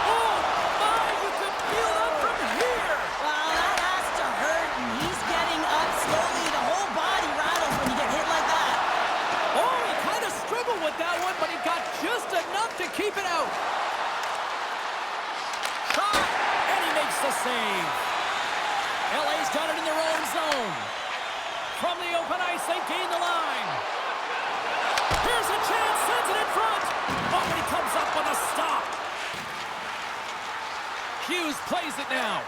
Oh, my, you can feel that from here. Well, that has to hurt, and he's getting up slowly. The whole body rattles when you get hit like that. Oh, he kind of struggled with that one, but he got just enough to keep it out. Shot, and he makes the save. LA's got it in their own zone. From the open ice, they gain the line. Here's a chance, sends it in front. Oh, but he comes up with a stop. Hughes plays it now.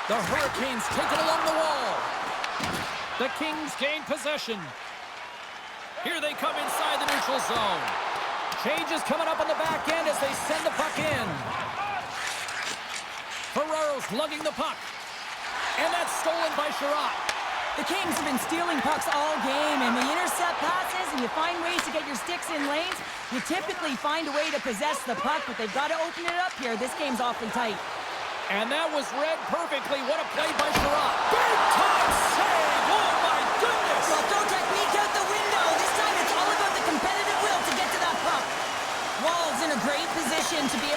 The Hurricanes take it along the wall. The Kings gain possession. Here they come inside the neutral zone. Changes coming up on the back end as they send the puck in. Ferraro's lugging the puck. And that's stolen by Sherratt. The Kings have been stealing pucks all game, and when you intercept passes and you find ways to get your sticks in lanes, you typically find a way to possess the puck, but they've got to open it up here. This game's awfully tight. And that was read perfectly. What a play by Sherratt. Big time save! Oh, my goodness! Well, throw technique out the window. This time it's all about the competitive will to get to that puck. Wall's in a great position to be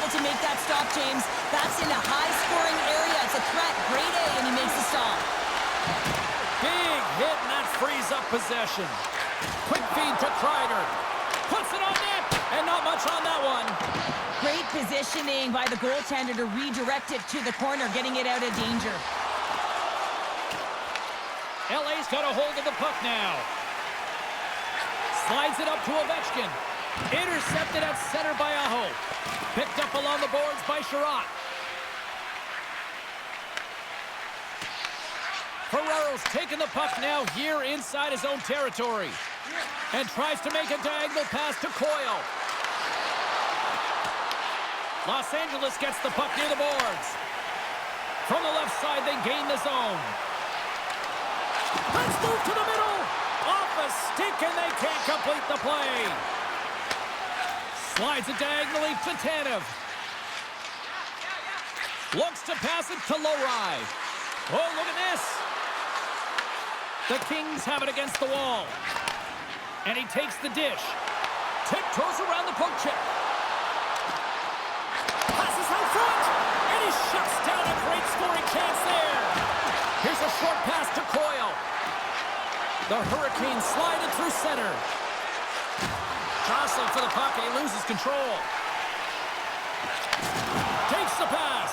stop, James. That's in a high-scoring area. It's a threat. Grade A, and he makes the stop. Big hit, and that frees up possession. Quick feed to Kreider. Puts it on net, and not much on that one. Great positioning by the goaltender to redirect it to the corner, getting it out of danger. LA's got a hold of the puck now. Slides it up to Ovechkin. Intercepted at center by Aho. Picked up along the boards by Sherratt. Ferrero's taking the puck now here inside his own territory. And tries to make a diagonal pass to Coyle. Los Angeles gets the puck near the boards. From the left side, they gain the zone. Let's move to the middle. Off a stick, and they can't complete the play. Slides it diagonally to Tanev. Looks to pass it to Lohrei. Oh, look at this. The Kings have it against the wall. And he takes the dish. Tiptoes around the poke check. Passes out front. And he shuts down a great scoring chance there. Here's a short pass to Coyle. The Hurricanes slide it through center. Jostling for the puck, and he loses control. Takes the pass.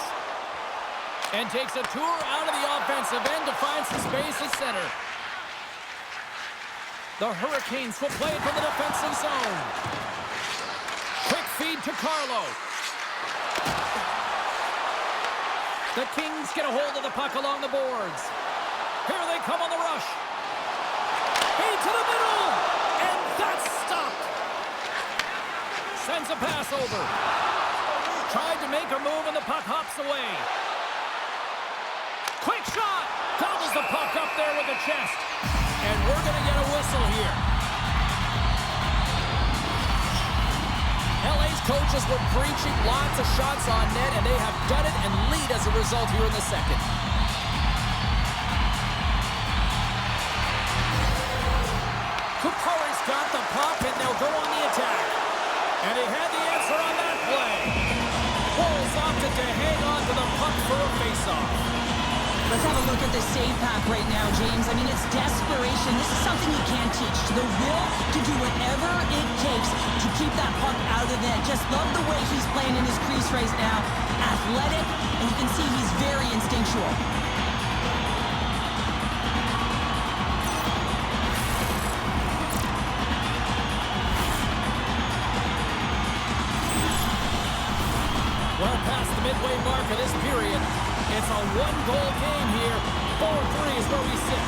And takes a tour out of the offensive end to find some space at center. The Hurricanes will play it from the defensive zone. Quick feed to Carlo. The Kings get a hold of the puck along the boards. Here they come on the rush. Feed to the middle. And that's stopped. Sends a pass over. Tried to make a move, and the puck hops away. Quick shot. Gobbles the puck up there with the chest. And we're going to get a whistle here. LA's coaches were preaching lots of shots on net, and they have done it and lead as a result here in the second. Kupari's got the puck, and they'll go on the attack. And he had the answer on that play. Wolves opted to hang on to the puck for a faceoff. Let's have a look at the save pack right now, James. I mean, it's desperation. This is something you can't teach. The will to do whatever it takes to keep that puck out of net. Just love the way he's playing in his crease right now. Athletic, and you can see he's very instinctual. Well past the midway mark of this period. It's a one-goal game here. 4-3 is where we sit.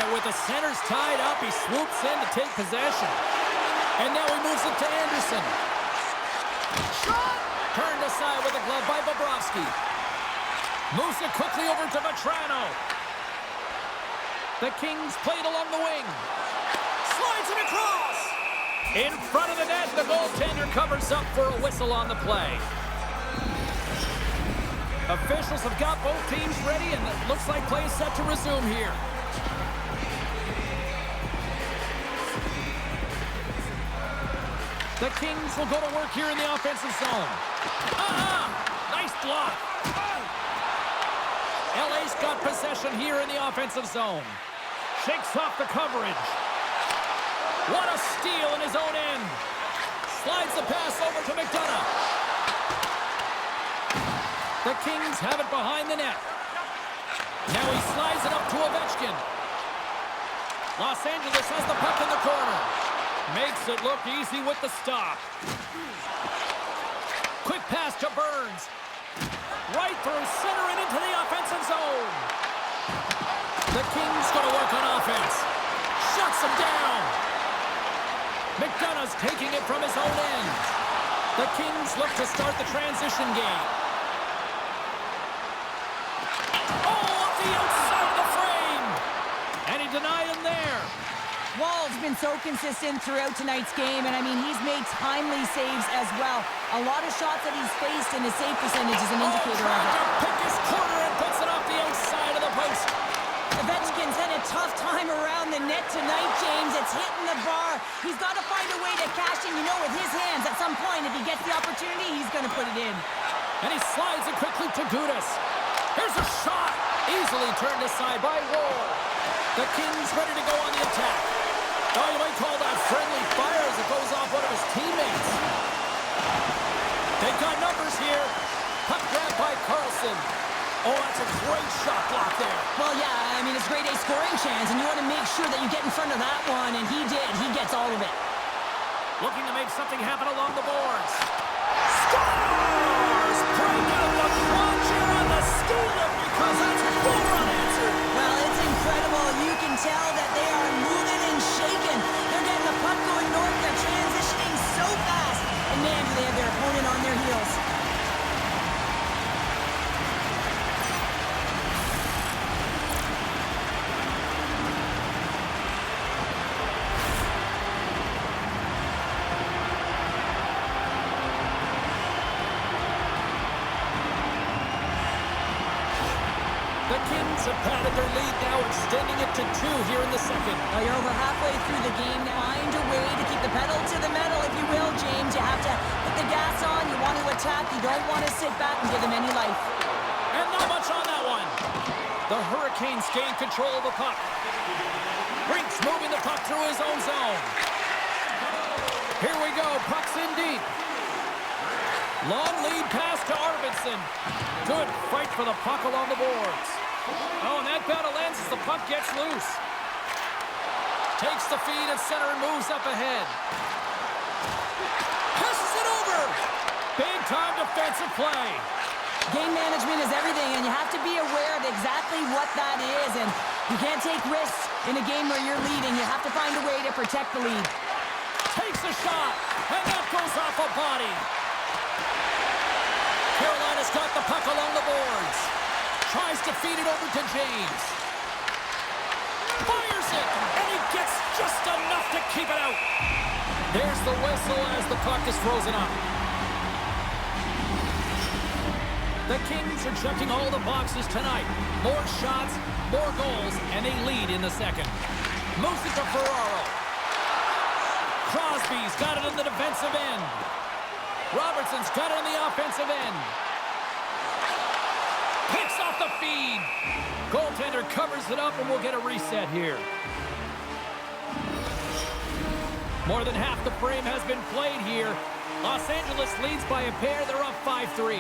And with the centers tied up, he swoops in to take possession. And now he moves it to Anderson. Shot! Turned aside with a glove by Bobrovsky. Moves it quickly over to Vetrano. The Kings played along the wing. Slides it across. In front of the net, the goaltender covers up for a whistle on the play. Officials have got both teams ready, and it looks like play is set to resume here. The Kings will go to work here in the offensive zone. Nice block. LA's got possession here in the offensive zone. Shakes off the coverage. What a steal in his own end. Slides the pass over to McDonough. The Kings have it behind the net. Now he slides it up to Ovechkin. Los Angeles has the puck in the corner. Makes it look easy with the stop. Quick pass to Burns. Right through center and into the offensive zone. The Kings going to work on offense. Shuts him down. McDonough's taking it from his own end. The Kings look to start the transition game. Denied him there. Wall's been so consistent throughout tonight's game, and I mean, he's made timely saves as well. A lot of shots that he's faced, and his save percentage is an indicator of it. To pick his corner and puts it off the outside of the post. Ovechkin's had a tough time around the net. net tonight, James. It's hitting the bar. He's got to find a way to cash in, with his hands. At some point, if he gets the opportunity, he's going to put it in. And he slides it quickly to Gudas. Here's a shot. Easily turned aside by Roar. The Kings ready to go on the attack. Oh, you might call that friendly fire as it goes off one of his teammates. They've got numbers here. Puck grabbed by Carlson. Oh, that's a great shot block there. Well, yeah, it's grade A scoring chance, and you want to make sure that you get in front of that one, and he did. He gets all of it. Looking to make something happen along the boards. Scores! Break out the crunch here on the ski lift because that's full unanswered. Well, it's incredible. You can tell that they are moving and shaking. They're getting the puck going north. They're transitioning so fast. And man, do they have their opponent on their heels. The Kings have padded their lead now, extending it to 2 here in the second. Well, you're over halfway through the game. Find a way to keep the pedal to the metal, if you will, James. You have to put the gas on. You want to attack. You don't want to sit back and give them any life. And not much on that one. The Hurricanes gain control of the puck. Rinks moving the puck through his own zone. Here we go. Puck's in deep. Long lead pass to Arvidsson. Good fight for the puck along the boards. Oh, and that battle ends as the puck gets loose. Takes the feed at center and moves up ahead. Passes it over. Big time defensive play. Game management is everything, and you have to be aware of exactly what that is. And you can't take risks in a game where you're leading. You have to find a way to protect the lead. Takes a shot, and that goes off a body. Carolina's got the puck along the boards. Tries to feed it over to James. Fires it, and he gets just enough to keep it out. There's the whistle as the puck is frozen up. The Kings are checking all the boxes tonight. More shots, more goals, and they lead in the second. Moves it to Ferraro. Crosby's got it in the defensive end. Robertson's got it on the offensive end. Picks off the feed. Goaltender covers it up, and we'll get a reset here. More than half the frame has been played here. Los Angeles leads by a pair. They're up 5-3.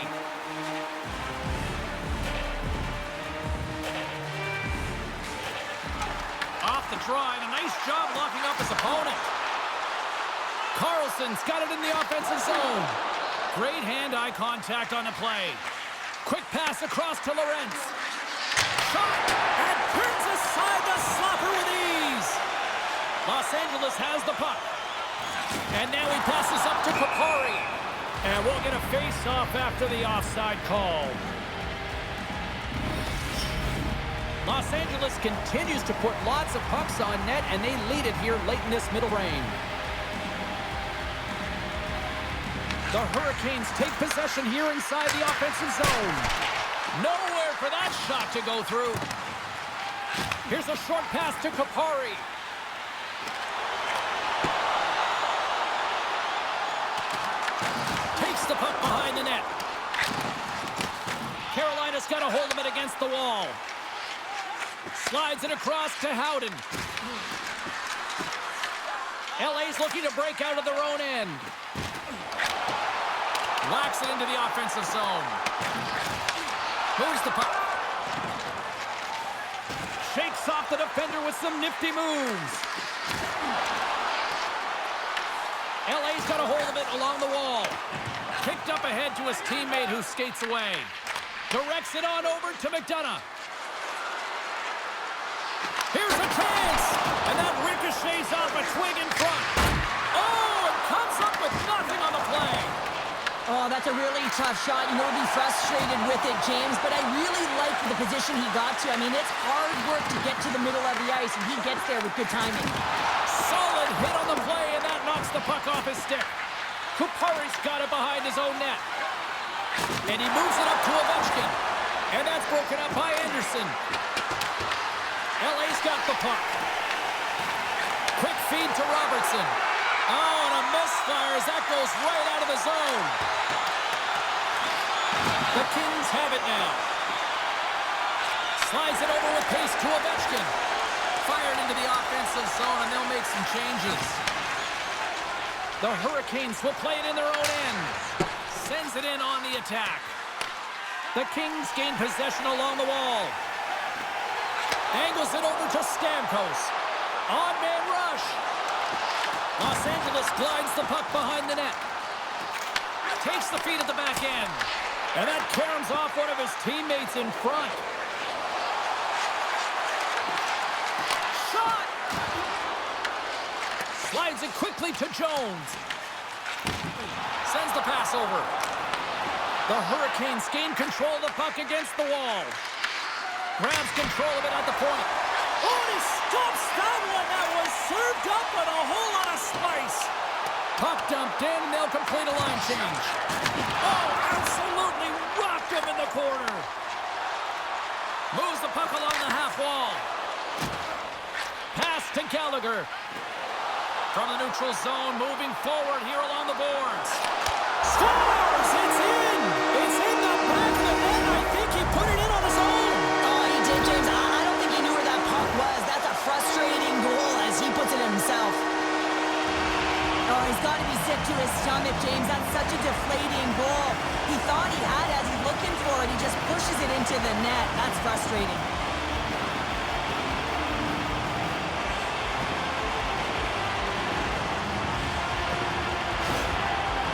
Off the drive. A nice job locking up his opponent. Carlson's got it in the offensive zone. Great hand-eye contact on the play. Quick pass across to Lorentz. Shot, and turns aside the slapper with ease. Los Angeles has the puck. And now he passes up to Kupari. And we'll get a face-off after the offside call. Los Angeles continues to put lots of pucks on net, and they lead it here late in this middle reign. The Hurricanes take possession here inside the offensive zone. Nowhere for that shot to go through. Here's a short pass to Kupari. Takes the puck behind the net. Carolina's got a hold of it against the wall. Slides it across to Howden. LA's looking to break out of their own end. Whacks it into the offensive zone. Moves the puck. Shakes off the defender with some nifty moves. LA's got a hold of it along the wall. Kicked up ahead to his teammate who skates away. Directs it on over to McDonough. Here's a chance! And that ricochets off a twig in front. Oh, and comes up with nothing on the play. Oh, that's a really tough shot. He'll be frustrated with it, James, but I really like the position he got to. It's hard work to get to the middle of the ice, and he gets there with good timing. Solid hit on the play, and that knocks the puck off his stick. Kupari's got it behind his own net. And he moves it up to Ovechkin. And that's broken up by Anderson. LA's got the puck. Quick feed to Robertson. Oh, and a misfire as that goes right out of the zone. The Kings have it now. Slides it over with pace to Ovechkin. Fired into the offensive zone, and they'll make some changes. The Hurricanes will play it in their own end. Sends it in on the attack. The Kings gain possession along the wall. Angles it over to Stamkos. On-man rush. Los Angeles glides the puck behind the net. Takes the feed at the back end. And that caroms off one of his teammates in front. Shot! Slides it quickly to Jones. Sends the pass over. The Hurricanes gain control of the puck against the wall. Grabs control of it at the point. Oh, and he stops that one. That was served up with a whole lot of spice. Puck dumped in, and they'll complete a line change. Oh, absolutely rocked him in the corner. Moves the puck along the half wall. Pass to Gallagher. From the neutral zone, moving forward here along the boards. Scores! It's in! It's in the back of the net. I think he put it in on his own. Oh, he did, James. I don't think he knew where that puck was. That's a frustrating goal as he puts it himself. Oh, he's got to be sick to his stomach, James. That's such a deflating goal. He thought he had it as he's looking for it. He just pushes it into the net. That's frustrating.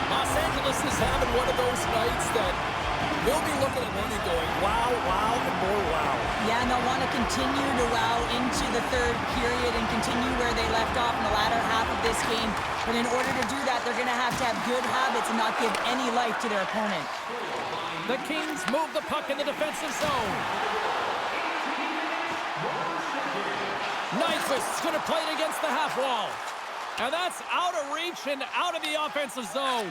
Los Angeles is having one of those nights that we'll be looking at one and going, wow, wow, and more wow. Yeah, and they'll want to continue to wow into the third period and continue where they left off in the latter half of this game. But in order to do that, they're going to have good habits and not give any life to their opponent. The Kings move the puck in the defensive zone. Nyquist's going to play it against the half wall. And that's out of reach and out of the offensive zone.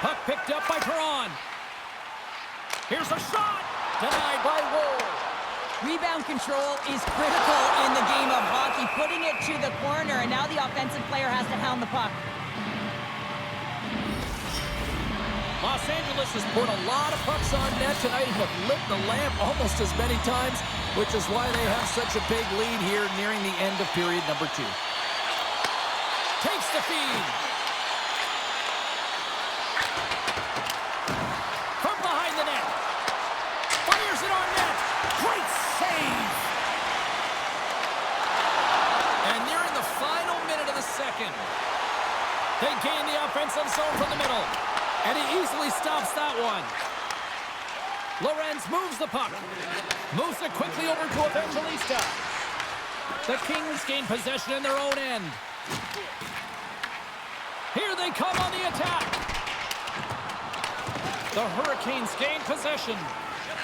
Puck picked up by Perron. Here's a shot. Denied by Wool. Rebound control is critical in the game of hockey. Putting it to the corner, and now the offensive player has to hound the puck. Los Angeles has put a lot of pucks on net tonight and have lit the lamp almost as many times, which is why they have such a big lead here nearing the end of period number 2. Takes the feed. From behind the net. Fires it on net. Great save. And nearing the final minute of the second. They gain the offensive zone from the middle. And he easily stops that one. Lorenz moves the puck. Moves it quickly over to Evangelista. The Kings gain possession in their own end. Here they come on the attack. The Hurricanes gain possession.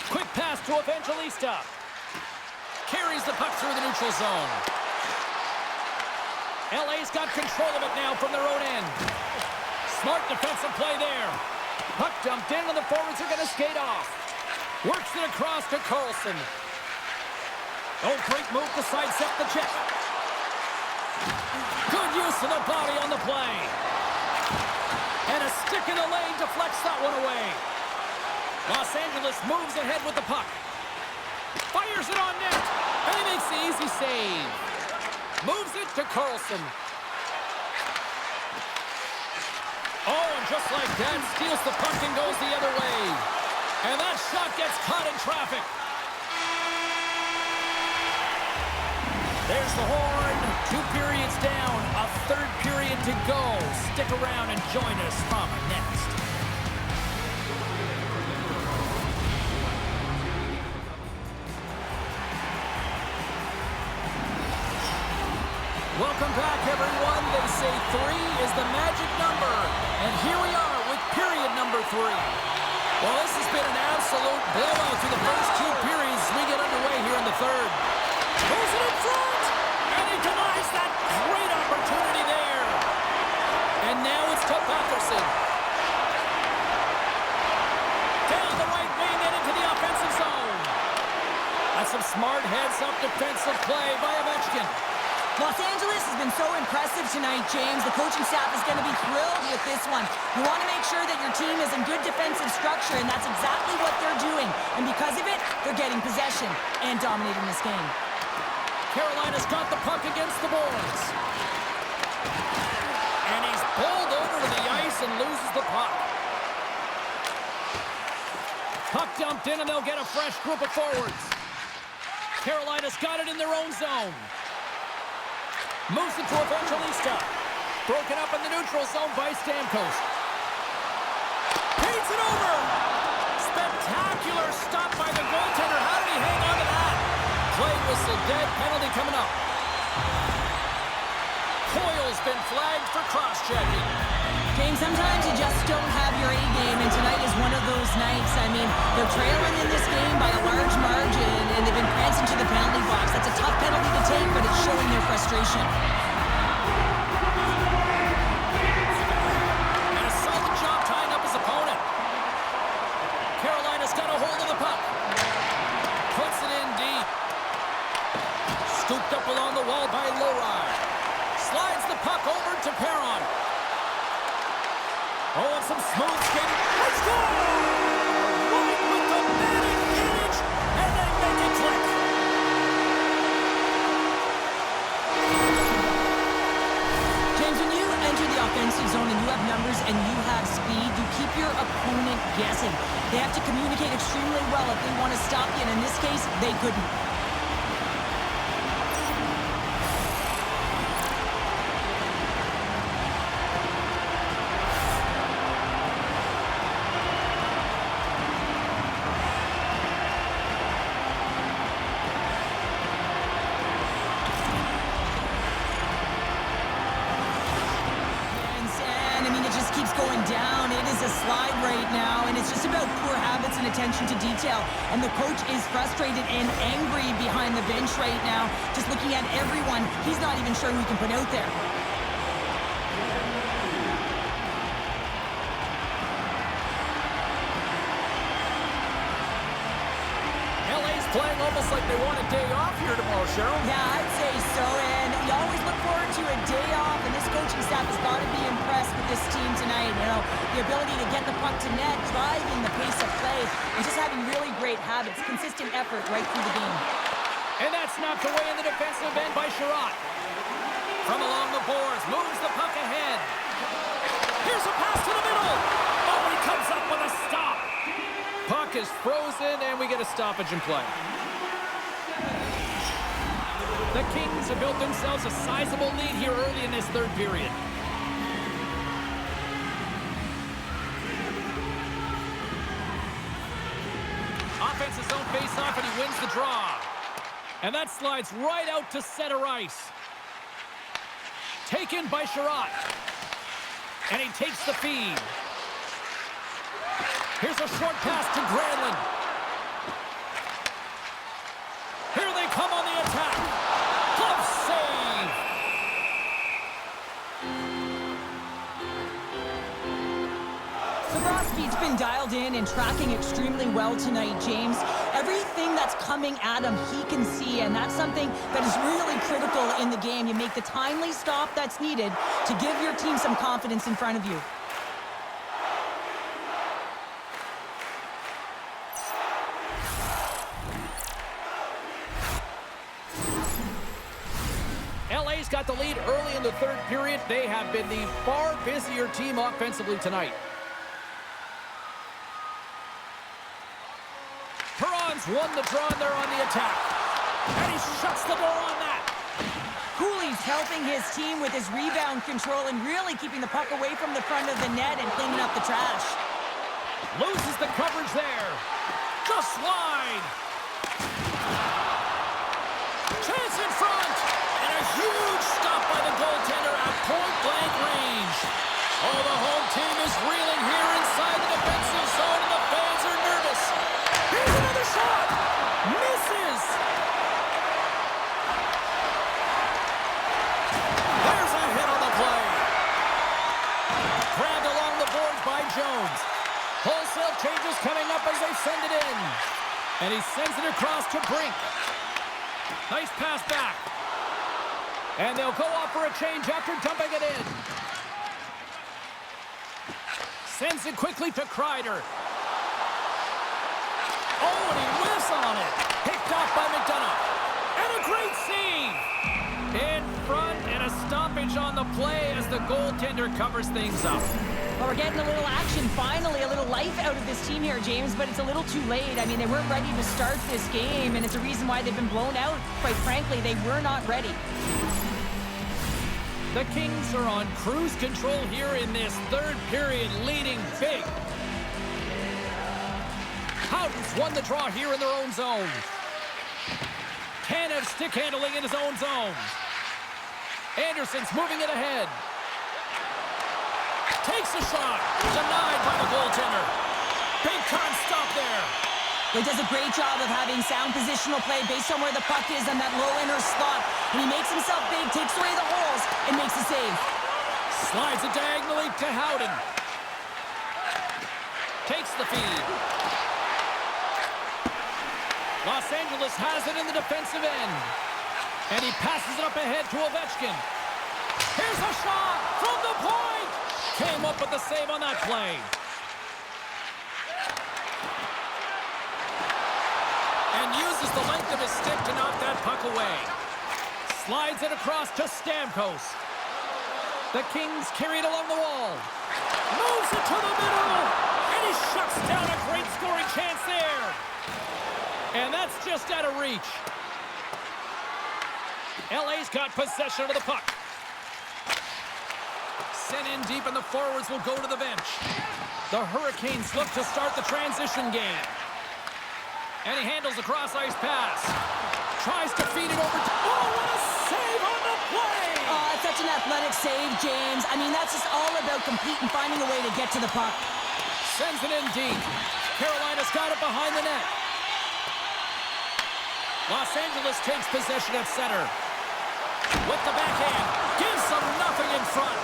Quick pass to Evangelista. Carries the puck through the neutral zone. LA's got control of it now from their own end. Smart defensive play there. Puck dumped in, and the forwards are going to skate off. Works it across to Carlson. Oh, great move to sidestep the check. Good use of the body on the play. And a stick in the lane deflects that one away. Los Angeles moves ahead with the puck. Fires it on net. And he makes the easy save. Moves it to Carlson. Oh, and just like that, steals the puck and goes the other way. And that shot gets caught in traffic. There's the horn. 2 periods down. A third period to go. Stick around and join us from next. Welcome back, everyone. They say 3 is the magic number. And here we are with period number 3. Well, this has been an absolute blowout through the first 2 periods as we get underway here in the third. Goes it in front! And he denies that great opportunity there. And now it's to Patterson. Down the right wing and into the offensive zone. A That's some smart heads-up defensive play by Ovechkin. Los Angeles has been so impressive tonight, James. The coaching staff is going to be thrilled with this one. You want to make sure that your team is in good defensive structure, and that's exactly what they're doing. And because of it, they're getting possession and dominating this game. Carolina's got the puck against the boards. And he's pulled over to the ice and loses the puck. Puck dumped in, and they'll get a fresh group of forwards. Carolina's got it in their own zone. Moves it to Evangelista. Broken up in the neutral zone by Stamkos. Paints it over. Spectacular stop by the goaltender. How did he hang on to that? Play whistle dead. Penalty coming up. Coyle's been flagged for cross-checking. James, sometimes you just don't have your A game, and tonight is one of those nights. I mean, they're trailing in this game by a large margin, and they've been prancing to the penalty box. That's a tough penalty to take, but it's showing their frustration. And a solid job tying up his opponent. Carolina's got a hold of the puck. Puts it in deep. Scooped up along the wall by Lowry. Slides the puck over to Perron. Oh, and some smooth skating. Let's go! Right with the man advantage, and they make it click. James, when you enter the offensive zone and you have numbers and you have speed, you keep your opponent guessing. They have to communicate extremely well if they want to stop you, and in this case, they couldn't. Attention to detail, and the coach is frustrated and angry behind the bench right now, just looking at everyone. He's not even sure who he can put out there. LA's playing almost like they want a day off here tomorrow, Cheryl. Yeah, I'd say so, and you always look forward to a day off, and this coaching staff has got to be impressed with this team tonight. You know, the ability to get the puck to net, driving the pace of play, and just having really great habits, consistent effort right through the game. And that's knocked away in the defensive end by Sherratt. From along the boards, moves the puck ahead. Here's a pass to the middle. Oh, he comes up with a stop. Puck is frozen, and we get a stoppage in play. The Kings have built themselves a sizable lead here early in this third period. Offensive zone face-off, and he wins the draw. And that slides right out to center ice. Taken by Sherratt. And he takes the feed. Here's a short pass to Granlund. Here they come on the attack. Glove save. Bobrovsky's been dialed in and tracking extremely well tonight, James. Everything that's coming at him, he can see, and that's something that is really critical in the game. You make the timely stop that's needed to give your team some confidence in front of you. LA's got the lead early in the third period. They have been the far busier team offensively tonight. Perron's won the draw, and they're on the attack. And he shuts the door on that. Cooley's helping his team with his rebound control and really keeping the puck away from the front of the net and cleaning up the trash. Loses the coverage there. Just wide. Chance in front. And a huge stop by the goaltender at point-blank range. Oh, the home team is reeling here inside the defensive zone, and the fans are nervous. Here's another shot. Misses. There's a hit on the play. Grabbed along the boards by Jones. Wholesale changes coming up as they send it in. And he sends it across to Brink. Nice pass back. And they'll go off for a change after dumping it in. Sends it quickly to Kreider. Oh, and he whiffs on it. Picked off by McDonough. And a great save. In front, and a stoppage on the play as the goaltender covers things up. Well, we're getting a little action, finally, a little life out of this team here, James, but it's a little too late. I mean, they weren't ready to start this game, and it's a reason why they've been blown out. Quite frankly, they were not ready. The Kings are on cruise control here in this third period, leading big. Howden's won the draw here in their own zone. Can have stick handling in his own zone. Anderson's moving it ahead. Takes a shot. Denied by the goaltender. Big time stop there. He does a great job of having sound positional play based on where the puck is on that low inner slot. And he makes himself big, takes away the holes, and makes a save. Slides it diagonally to Howden. Takes the feed. Los Angeles has it in the defensive end. And he passes it up ahead to Ovechkin. Here's a shot from the point. Came up with the save on that play. And uses the length of his stick to knock that puck away. Slides it across to Stamkos. The Kings carry it along the wall. Moves it to the middle. And he shuts down a great scoring chance there. And that's just out of reach. LA's got possession of the puck. Sent in deep, and the forwards will go to the bench. The Hurricanes look to start the transition game. And he handles a cross-ice pass. Tries to feed it over to... Oh, what a save on the play! Oh, it's such an athletic save, James. I mean, that's just all about competing, finding a way to get to the puck. Sends it in deep. Carolina's got it behind the net. Los Angeles takes possession at center. With the backhand. Gives them nothing in front.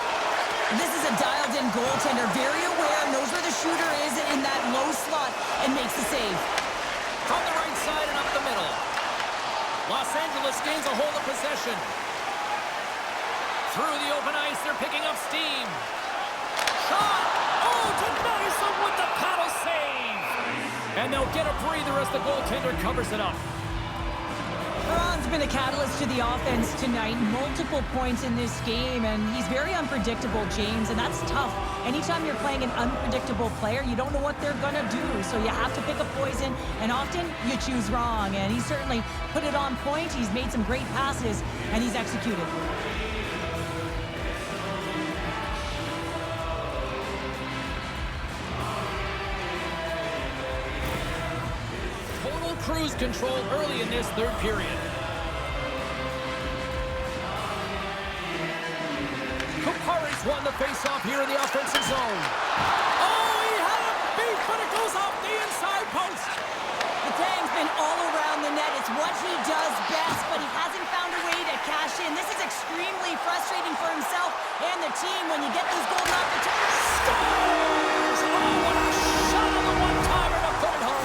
This is a dialed-in goaltender. Very aware, knows where the shooter is in that low slot, and makes the save. From the right side and up the middle. Los Angeles gains a hold of possession. Through the open ice, they're picking up steam. Shot! Oh, denies them with the paddle save! And they'll get a breather as the goaltender covers it up. Perron's been a catalyst to the offense tonight. Multiple points in this game, and he's very unpredictable, James, and that's tough. Anytime you're playing an unpredictable player, you don't know what they're going to do, so you have to pick a poison, and often you choose wrong, and he certainly put it on point. He's made some great passes, and he's executed. Cruise control early in this third period. Kupari's won the faceoff here in the offensive zone. Oh, he had a beat, but it goes off the inside post. The Tang's been all around the net. It's what he does best, but he hasn't found a way to cash in. This is extremely frustrating for himself and the team when you get these golden opportunities. Scores! Oh, what a shot on the one-timer to put it home.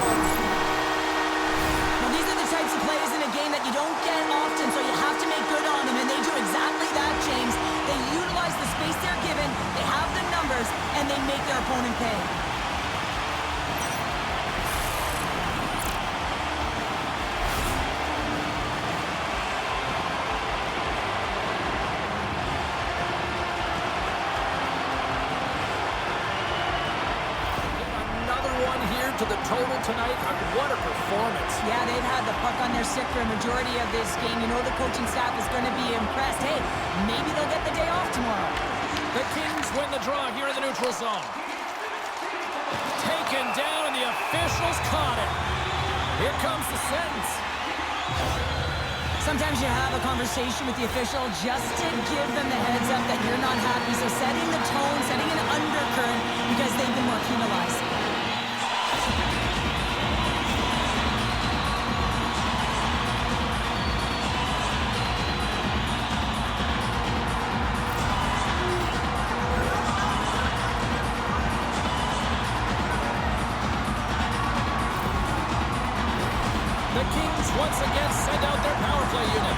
Types of plays in a game that you don't get often, so you have to make good on them, and they do exactly that, James. They utilize the space they're given, they have the numbers, and they make their opponent pay. To the total tonight. What a performance. Yeah, they've had the puck on their stick for a majority of this game. You know the coaching staff is going to be impressed. Hey, maybe they'll get the day off tomorrow. The Kings win the draw here in the neutral zone. Taken down, and the officials caught it. Here comes the sentence. Sometimes you have a conversation with the official just to give them the heads up that you're not happy. So setting the tone, setting an undercurrent, because they've been more penalized. The Kings once again send out their power play unit.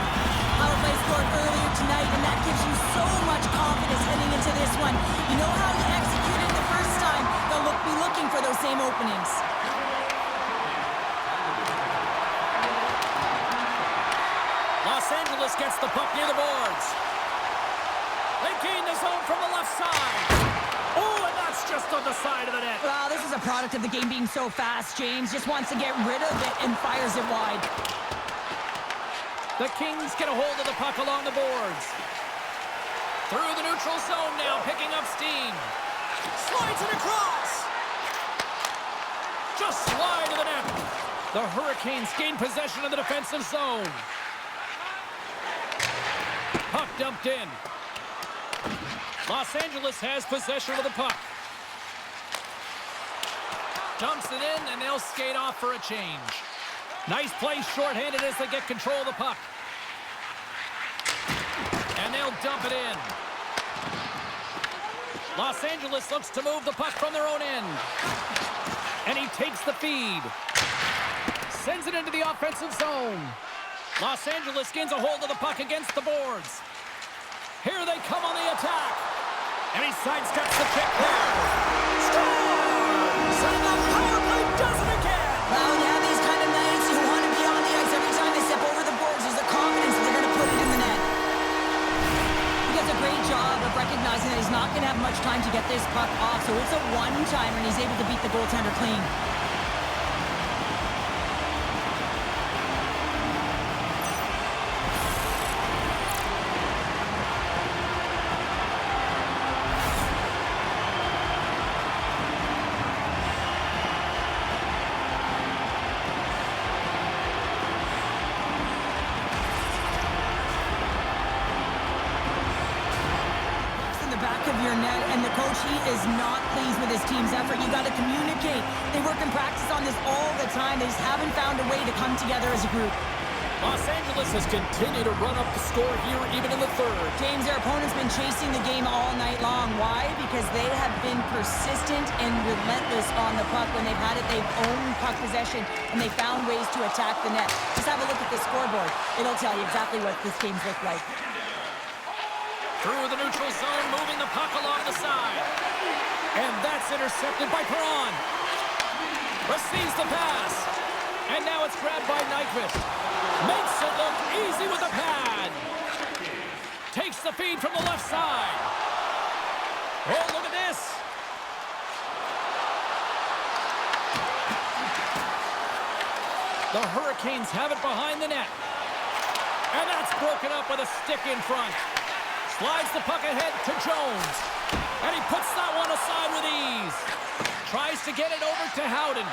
Power play scored earlier tonight, and that gives you so much confidence heading into this one. You know how he executed the first time. They'll be looking for those same openings. Los Angeles gets the puck near the boards. They gain the zone from the left side. Oh, and that's just on the side of the net. Well, this is a product of the game being so fast. James just wants to get rid of it and fires it wide. The Kings get a hold of the puck along the boards. Through the neutral zone now, picking up steam. Slides it across. Just slide to the net. The Hurricanes gain possession of the defensive zone. Puck dumped in. Los Angeles has possession of the puck. Dumps it in, and they'll skate off for a change. Nice play shorthanded as they get control of the puck. And they'll dump it in. Los Angeles looks to move the puck from their own end. And he takes the feed. Sends it into the offensive zone. Los Angeles gains a hold of the puck against the boards. Here they come on the attack. And he sidesteps the kick there. Scores! And the power play does it again! Well, yeah, these kind of nights, you want to be on the ice every time they step over the boards. There's a confidence that they're going to put it in the net. He does a great job of recognizing that he's not going to have much time to get this puck off, so it's a one-timer, and he's able to beat the goaltender clean. Your net, and the coach, he is not pleased with his team's effort. You got to communicate. They work in practice on this all the time. They just haven't found a way to come together as a group. Los Angeles has continued to run up the score here even in the third. James, their opponent's been chasing the game all night long. Why? Because they have been persistent and relentless on the puck. When they've had it, they've owned puck possession, and they found ways to attack the net. Just have a look at the scoreboard. It'll tell you exactly what this game's looked like. Through the neutral zone, moving the puck along the side. And that's intercepted by Perron. Receives the pass. And now it's grabbed by Nyquist. Makes it look easy with the pad. Takes the feed from the left side. Oh, look at this. The Hurricanes have it behind the net. And that's broken up with a stick in front. Slides the puck ahead to Jones. And he puts that one aside with ease. Tries to get it over to Howden.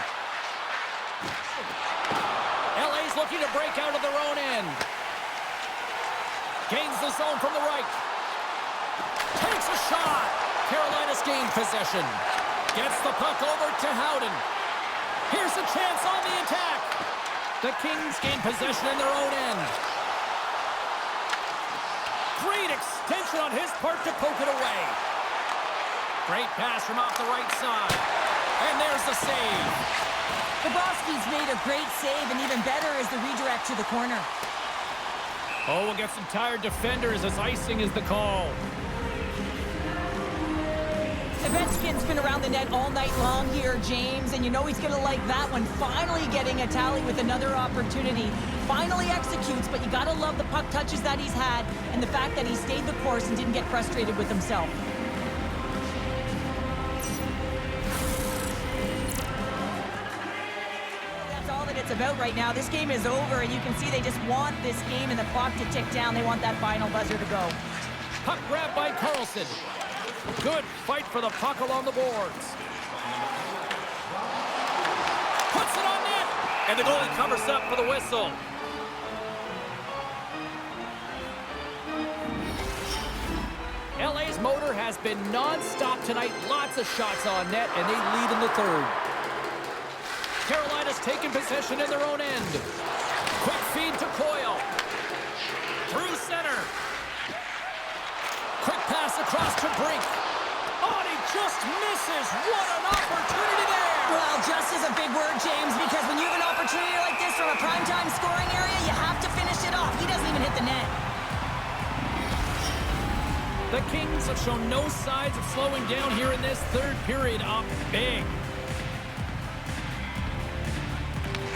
LA's looking to break out of their own end. Gains the zone from the right. Takes a shot. Carolina's gained possession. Gets the puck over to Howden. Here's a chance on the attack. The Kings gain possession in their own end. Great extension on his part to poke it away. Great pass from off the right side. And there's the save. Bobrovsky's made a great save, and even better is the redirect to the corner. Oh, we'll get some tired defenders as icing is the call. Ovechkin's been around the net all night long here, James, and you know he's going to like that one. Finally getting a tally with another opportunity. Finally executes, but you got to love the puck touches that he's had and the fact that he stayed the course and didn't get frustrated with himself. That's all that it's about right now. This game is over, and you can see they just want this game and the clock to tick down. They want that final buzzer to go. Puck grabbed by Carlson. Good fight for the puck along the boards. Puts it on net. And the goalie covers up for the whistle. LA's motor has been non-stop tonight. Lots of shots on net, and they lead in the third. Carolina's taken possession in their own end. Quick feed to Coyle. Through center. Quick pass across to Brink. Oh, and he just misses. What an opportunity there. Well, just is a big word, James, because when you have an opportunity like this from a primetime scoring area, you have to finish it off. He doesn't even hit the net. The Kings have shown no signs of slowing down here in this third period. Up big.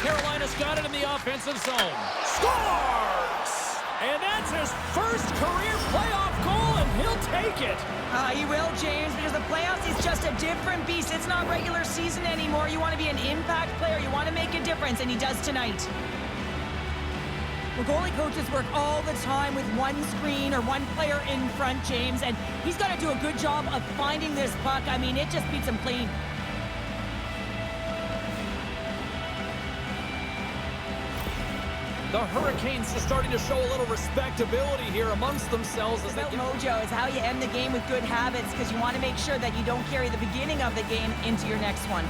Carolina's got it in the offensive zone. Scores! And that's his first career playoff goal, and he'll take it. He will, James, because the playoffs is just a different beast. It's not regular season anymore. You want to be an impact player. You want to make a difference, and he does tonight. Well, goalie coaches work all the time with one screen or one player in front, James, and he's got to do a good job of finding this puck. I mean, it just beats him clean. The Hurricanes are starting to show a little respectability here amongst themselves. As mojo is how you end the game with good habits, because you want to make sure that you don't carry the beginning of the game into your next one.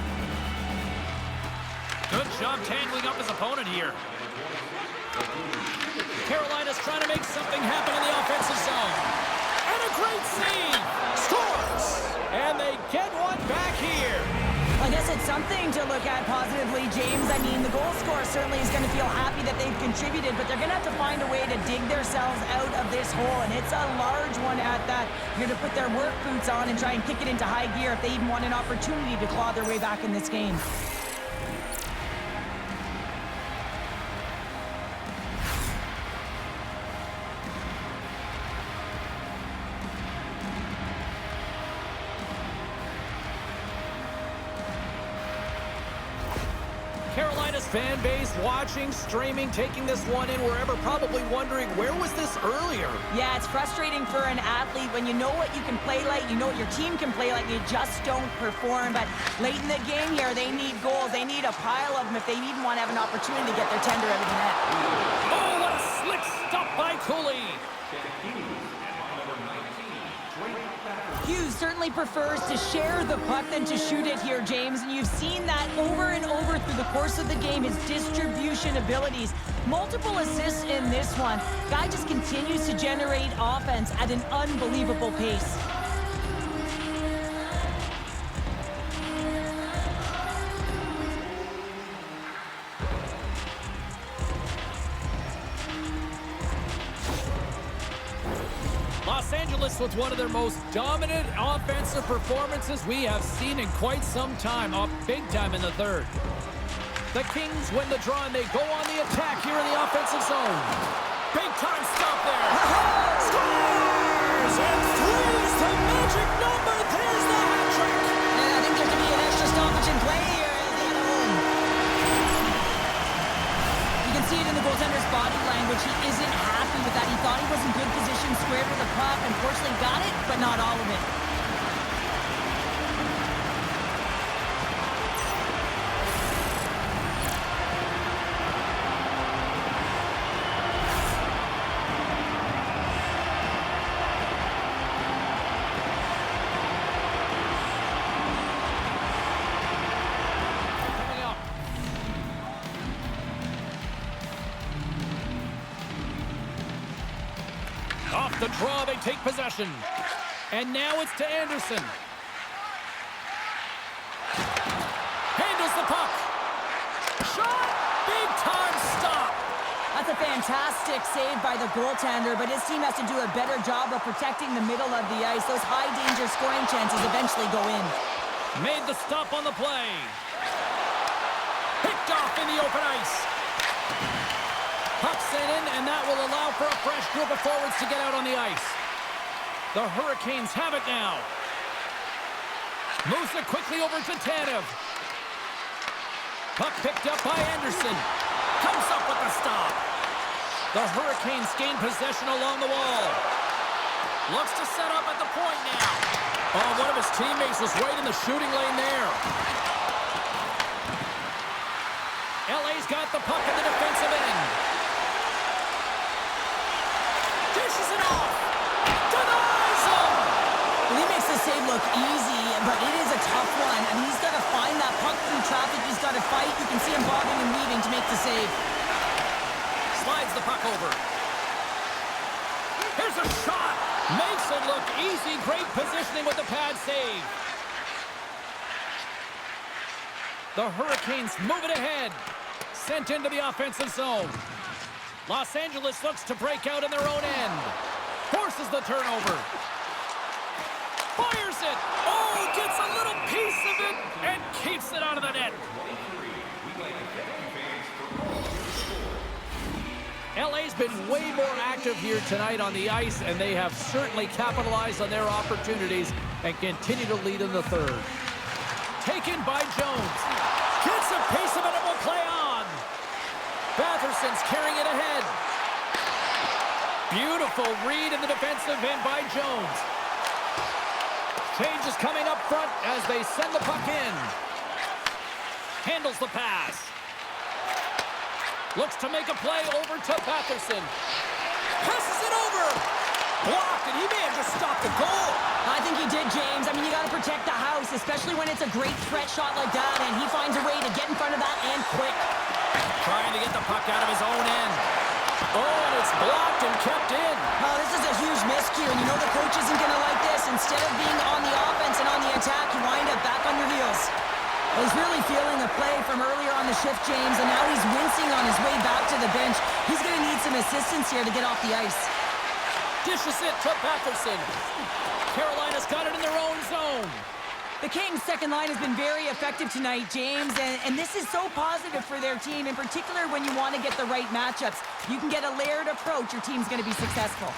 Good job tangling up his opponent here. Carolina's trying to make something happen in the offensive zone. And a great save! Scores! And they get one back here. I guess it's something to look at positively, James. I mean, the goal scorer certainly is going to feel happy that they've contributed, but they're going to have to find a way to dig themselves out of this hole, and it's a large one at that. You're going to put their work boots on and try and kick it into high gear if they even want an opportunity to claw their way back in this game. Carolina's fan base watching, streaming, taking this one in wherever, probably wondering, where was this earlier? Yeah, it's frustrating for an athlete when you know what you can play like, you know what your team can play like, you just don't perform. But late in the game here, they need goals. They need a pile of them if they even want to have an opportunity to get their tender out of the net. Oh, what a slick stop by Cooley. Hughes certainly prefers to share the puck than to shoot it here, James, and you've seen that over and over through the course of the game, his distribution abilities. Multiple assists in this one. Guy just continues to generate offense at an unbelievable pace. Los Angeles with one of their most dominant offensive performances we have seen in quite some time, up big time in the third. The Kings win the draw and they go on the attack here in the offensive zone. Big time stop there. Scores! And three's the magic number. There's the hat trick. And I think there's going to be an extra stoppage in play here as they get home. You can see it in the goaltender's body language. He isn't happy with that. He thought he was in good position, squared with the puck. Unfortunately got it, but not all of it. Off the draw, they take possession. And now it's to Anderson. Handles the puck. Shot! Big time stop. That's a fantastic save by the goaltender, but his team has to do a better job of protecting the middle of the ice. Those high-danger scoring chances eventually go in. Made the stop on the play. Picked off in the open ice. Puck sent in, and that will allow for a fresh group of forwards to get out on the ice. The Hurricanes have it now. Moves it quickly over to Tanev. Puck picked up by Anderson. Comes up with the stop. The Hurricanes gain possession along the wall. Looks to set up at the point now. Oh, one of his teammates was right in the shooting lane there. LA's got the puck in the defensive end. Dishes it off. Denies him. Well, he makes the save look easy, but it is a tough one. I mean, he's got to find that puck through traffic. He's got to fight. You can see him bobbing and weaving to make the save. Slides the puck over. Here's a shot. Makes it look easy. Great positioning with the pad save. The Hurricanes move it ahead. Sent into the offensive zone. Los Angeles looks to break out in their own end. Forces the turnover. Fires it. Oh, gets a little piece of it and keeps it out of the net. LA's been way more active here tonight on the ice, and they have certainly capitalized on their opportunities and continue to lead in the third. Taken by Jones. Gets a piece of it and will play on. Batherson's carrying it ahead. Beautiful read in the defensive end by Jones. Change is coming up front as they send the puck in. Handles the pass. Looks to make a play over to Batherson. Passes it over. Blocked, and he may have just stopped the goal. I think he did, James. I mean, you got to protect the house, especially when it's a great threat shot like that, and he finds a way to get in front of that and quick. Trying to get the puck out of his own end. Oh, and it's blocked and kept in. Oh, this is a huge miscue, and you know the coach isn't going to like this. Instead of being on the offense and on the attack, you wind up back on your heels. Well, he's really feeling the play from earlier on the shift, James, and now he's wincing on his way back to the bench. He's going to need some assistance here to get off the ice. Dishes it to Batherson. Carolina's got it in their own zone. The Kings' second line has been very effective tonight, James, and this is so positive for their team, in particular when you want to get the right matchups. You can get a layered approach, your team's going to be successful.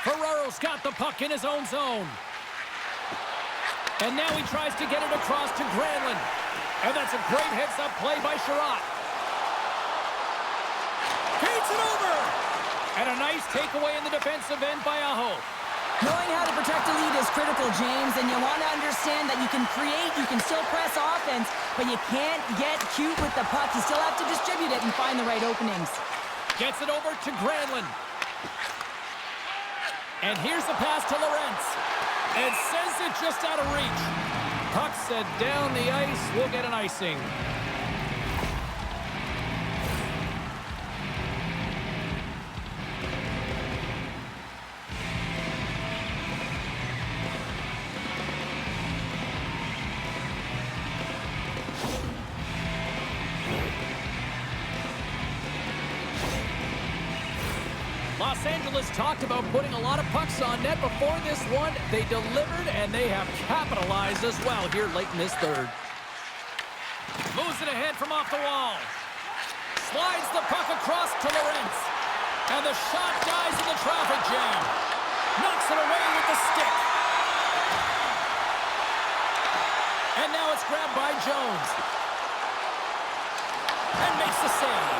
Ferraro's got the puck in his own zone. And now he tries to get it across to Granlund. And that's a great heads-up play by Sherratt. Feeds it over! And a nice takeaway in the defensive end by Aho. Knowing how to protect a lead is critical, James, and you want to understand that you can create, you can still press offense, but you can't get cute with the puck. You still have to distribute it and find the right openings. Gets it over to Granlund. And here's the pass to Lorentz. And sends it just out of reach. Puck set down the ice. We'll get an icing. Los Angeles talked about putting a lot of pucks on net before this one. They delivered, and they have capitalized as well here late in this third. Moves it ahead from off the wall. Slides the puck across to Lorentz. And the shot dies in the traffic jam. Knocks it away with the stick. And now it's grabbed by Jones. And makes the save.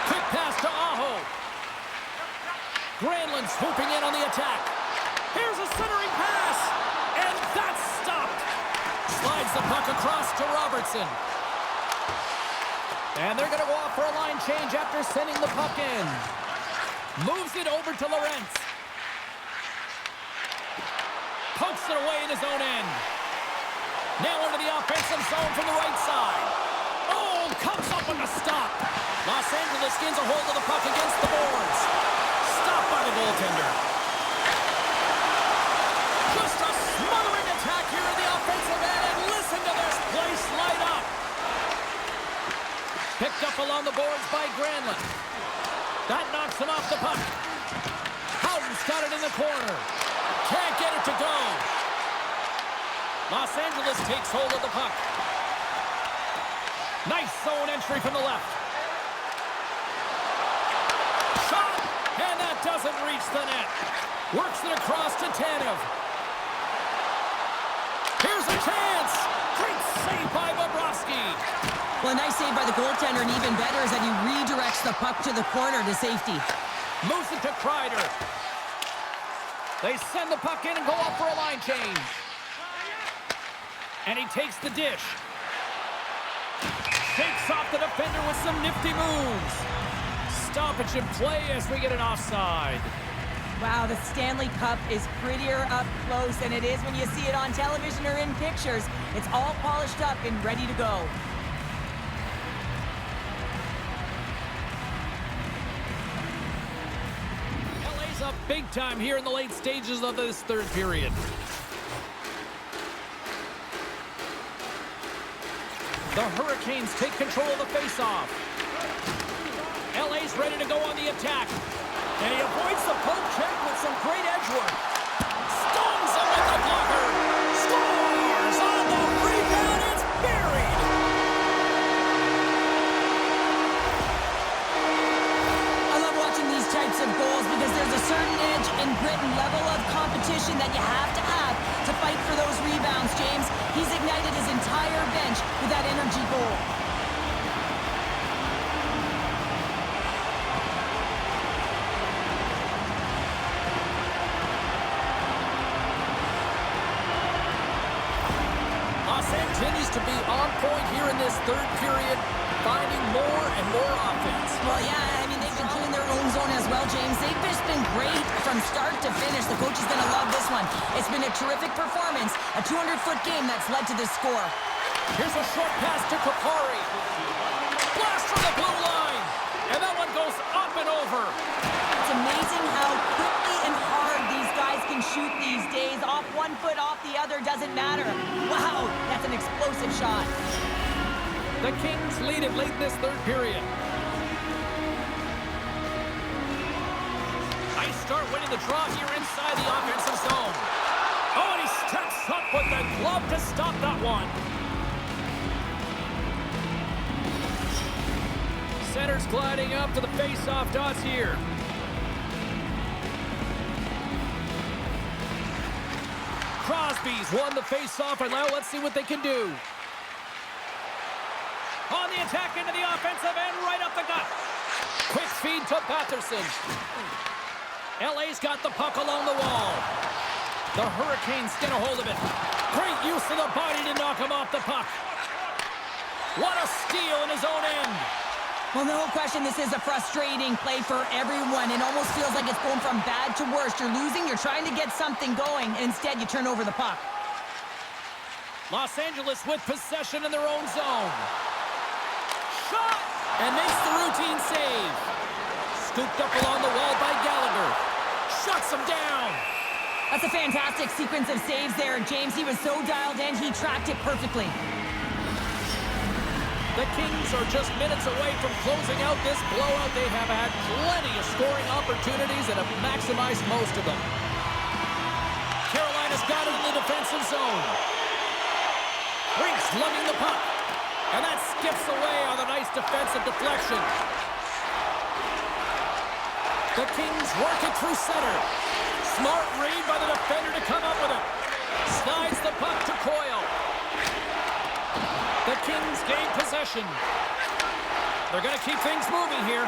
Quick pass to Aho. Granlund swooping in on the attack. Here's a centering pass. And that's stopped. Slides the puck across to Robertson. And they're going to go off for a line change after sending the puck in. Moves it over to Lorentz. Pokes it away in his own end. Now into the offensive zone from the right side. Oh, comes up with a stop. Los Angeles gains a hold of the puck against the boards. Stopped by the goaltender. Just a smothering attack here in the offensive end, and listen to this place light up. Picked up along the boards by Granlund. That knocks him off the puck. Houghton's got it in the corner. Can't get it to go. Los Angeles takes hold of the puck. Nice zone entry from the left. Shot! And that doesn't reach the net. Works it across to Tanev. Here's a chance. Great save by Bobrovsky. Well, a nice save by the goaltender, and even better is that he redirects the puck to the corner to safety. Moves it to Kreider. They send the puck in and go up for a line change. And he takes the dish. Shakes off the defender with some nifty moves. Stoppage in play as we get an offside. Wow, the Stanley Cup is prettier up close than it is when you see it on television or in pictures. It's all polished up and ready to go. LA's up big time here in the late stages of this third period. The Hurricanes take control of the faceoff. LA's ready to go on the attack. And he avoids the poke check with some great edge work. Stones him with the blocker. Scores on the rebound. It's buried. I love watching these types of goals because there's a certain edge and grit and level of competition that you have to fight for those rebounds, James. He's ignited his entire bench with that energy goal. Continues to be on point here in this third period, finding more and more offense. Well, yeah, I mean, they've been clearing their own zone as well, James. They've just been great from start to finish. The coach is going to love this one. It's been a terrific performance, a 200-foot game that's led to this score. Here's a short pass to Kapari. Blast from the blue line, and that one goes up and over. It's amazing how quickly and hard these guys can shoot these days. Off one foot, off the other, doesn't matter. Wow, that's an explosive shot. The Kings lead it late in this third period. Nice start winning the draw here inside the offensive zone. Oh, and he steps up with the glove to stop that one. Center's gliding up to the face-off dots here. Crosby's won the face-off, and now let's see what they can do. On the attack into the offensive end, right up the gut. Quick feed to Patterson. LA's got the puck along the wall. The Hurricanes get a hold of it. Great use of the body to knock him off the puck. What a steal in his own end. Well, no question, this is a frustrating play for everyone. It almost feels like it's going from bad to worse. You're losing, you're trying to get something going, and instead you turn over the puck. Los Angeles with possession in their own zone. Shot! And makes the routine save. Scooped up along the wall by Gallagher. Shuts him down. That's a fantastic sequence of saves there, James. He was so dialed in, he tracked it perfectly. The Kings are just minutes away from closing out this blowout. They have had plenty of scoring opportunities and have maximized most of them. Carolina's got it in the defensive zone. Rinks lugging the puck. And that skips away on a nice defensive deflection. The Kings work it through center. Smart read by the defender to come up with it. Slides the puck to Coyle. The Kings gain possession. They're going to keep things moving here.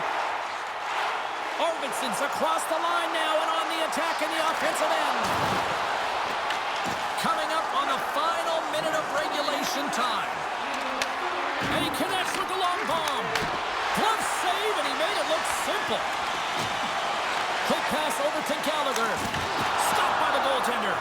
Arvidsson's across the line now and on the attack in the offensive end. Coming up on the final minute of regulation time. And he connects with the long bomb. Glove save, and he made it look simple. Quick pass over to Gallagher. Stopped by the goaltender.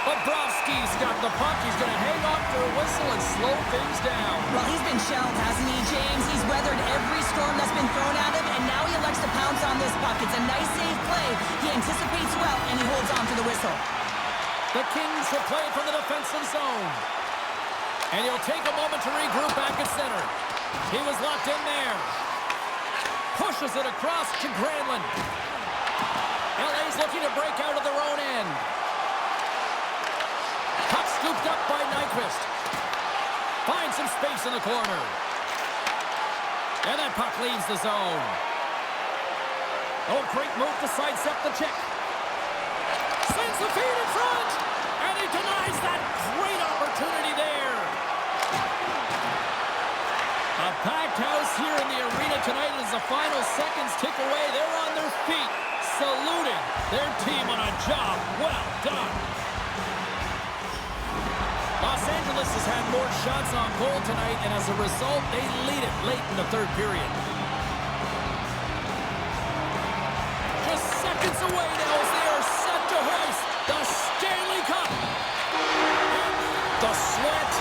Bobrovsky's got the puck. He's going to hang on for a whistle and slow things down. Well, he's been shelled, hasn't he, James? He's weathered every storm that's been thrown at him, and now he elects to pounce on this puck. It's a nice, safe play. He anticipates well, and he holds on to the whistle. The Kings will play from the defensive zone. And he'll take a moment to regroup back at center. He was locked in there. Pushes it across to Granlund. LA's looking to break out of their own end. Puck scooped up by Nyquist. Finds some space in the corner. And that puck leaves the zone. Oh, great move to sidestep the check. Sends the feed in front. And he denies that great opportunity there. A packed house here in the arena tonight as the final seconds tick away. They're on their feet, saluting their team on a job well done. Los Angeles has had more shots on goal tonight, and as a result, they lead it late in the third period. Just seconds away now as they are set to hoist the Stanley Cup. The sweat,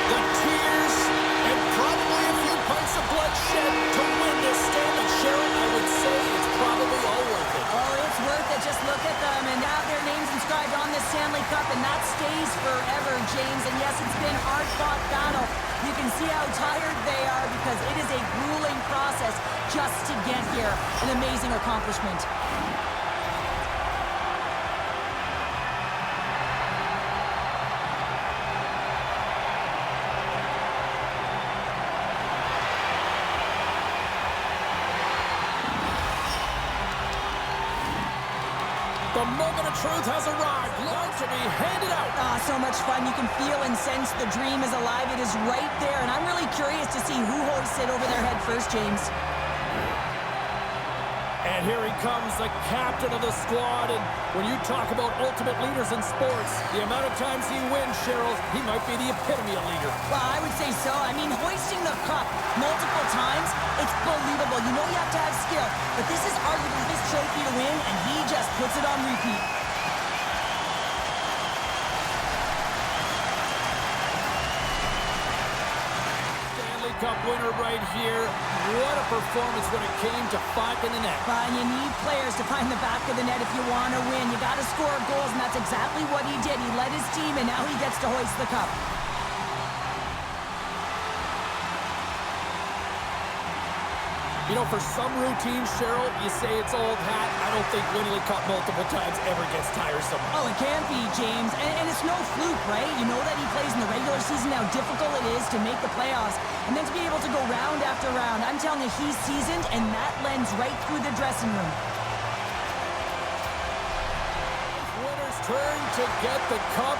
the tears, and probably a few pints of blood shed to win this Stanley. Sharon, I would say it's probably all worth it. Oh, it's worth it. Just look at them and have their names inscribed on this Stanley Cup, and that stays forever, James. And yes, it's been a hard-fought battle. You can see how tired they are because it is a grueling process just to get here. An amazing accomplishment. The moment of truth has arrived. Lord to be handed out. So much fun. You can feel and sense the dream is alive. It is right there, and I'm really curious to see who hoists it over their head first, James. And here he comes, the captain of the squad. And when you talk about ultimate leaders in sports, the amount of times he wins, Cheryl, he might be the epitome of leader. Well, I would say so. I mean, hoisting the cup multiple times, it's believable. You know you have to have skill, but this is arguably his trophy to win, and he just puts it on repeat. Stanley Cup winner right here. What a performance when it came to finding the net. And you need players to find the back of the net if you want to win. You got to score goals, and that's exactly what he did. He led his team, and now he gets to hoist the cup. You know, for some routines, Cheryl, you say it's old hat. I don't think winning the cup multiple times ever gets tiresome. Oh, it can't be, James. And it's no fluke, right? You know that he plays in the regular season, how difficult it is to make the playoffs. And then to be able to go round after round. I'm telling you, he's seasoned, and that lends right through the dressing room. Winner's turn to get the cup.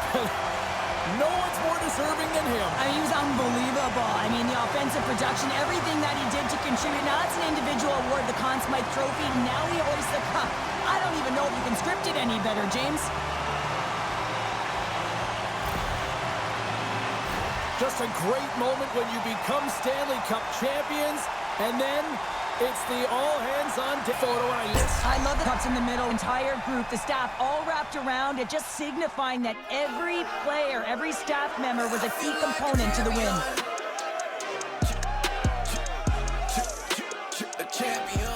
No one's more deserving than him. I mean, he was unbelievable. I mean, the offensive production, everything that he did to contribute. Now, that's an individual award, the Conn Smythe Trophy. Now he hoists the cup. I don't even know if you can script it any better, James. Just a great moment when you become Stanley Cup champions, and then it's the all-hands-on-deck photo. I love the cups in the middle. Entire group, the staff, all wrapped around it, just signifying that every player, every staff member was a key component to the win. Champion.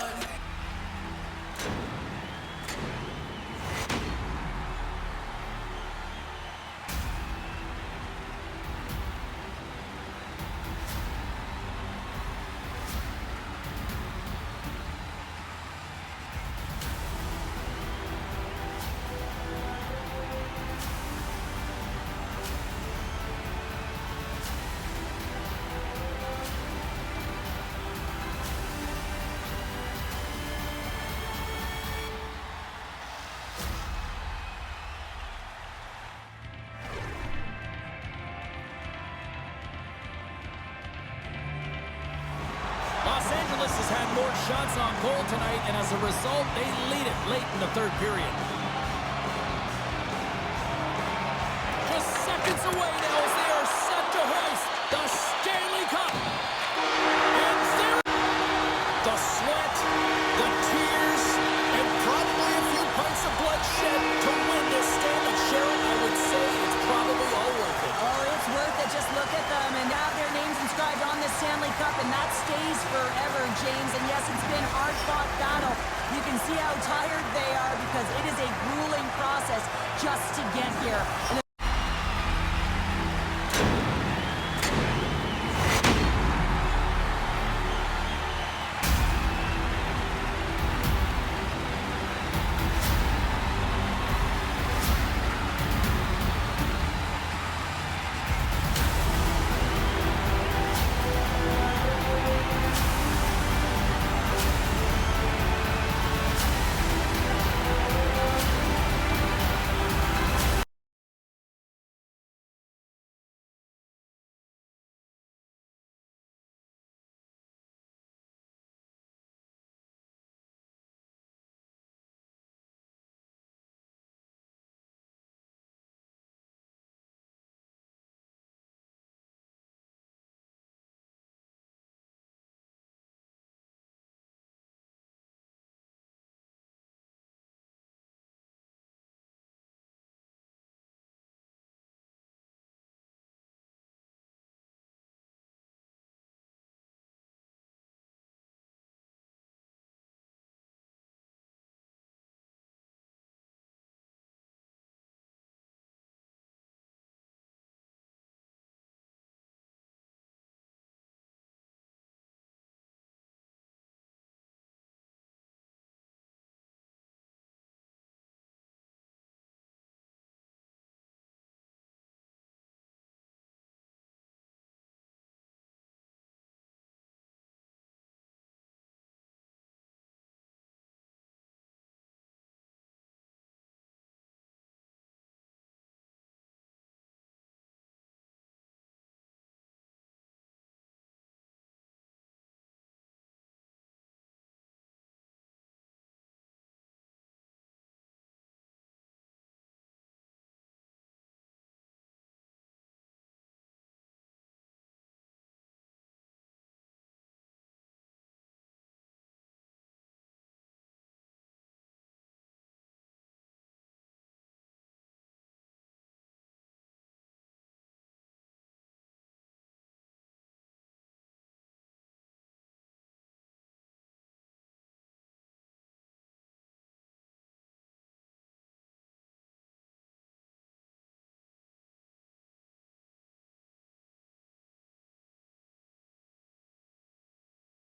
Los Angeles has had more shots on goal tonight, and as a result, they lead it late in the third period. Just seconds away now as they are set to hoist the Stanley Cup. And there, the sweat, the tears, and probably a few pints of blood shed to win this Stanley. Cheryl, I would say it's probably all worth it. Oh, it's worth it. Just look at them and have their names inscribed on this Stanley Cup, and that stays forever, James. And yes, it's been a hard-fought battle. You can see how tired they are because it is a grueling process just to get here. And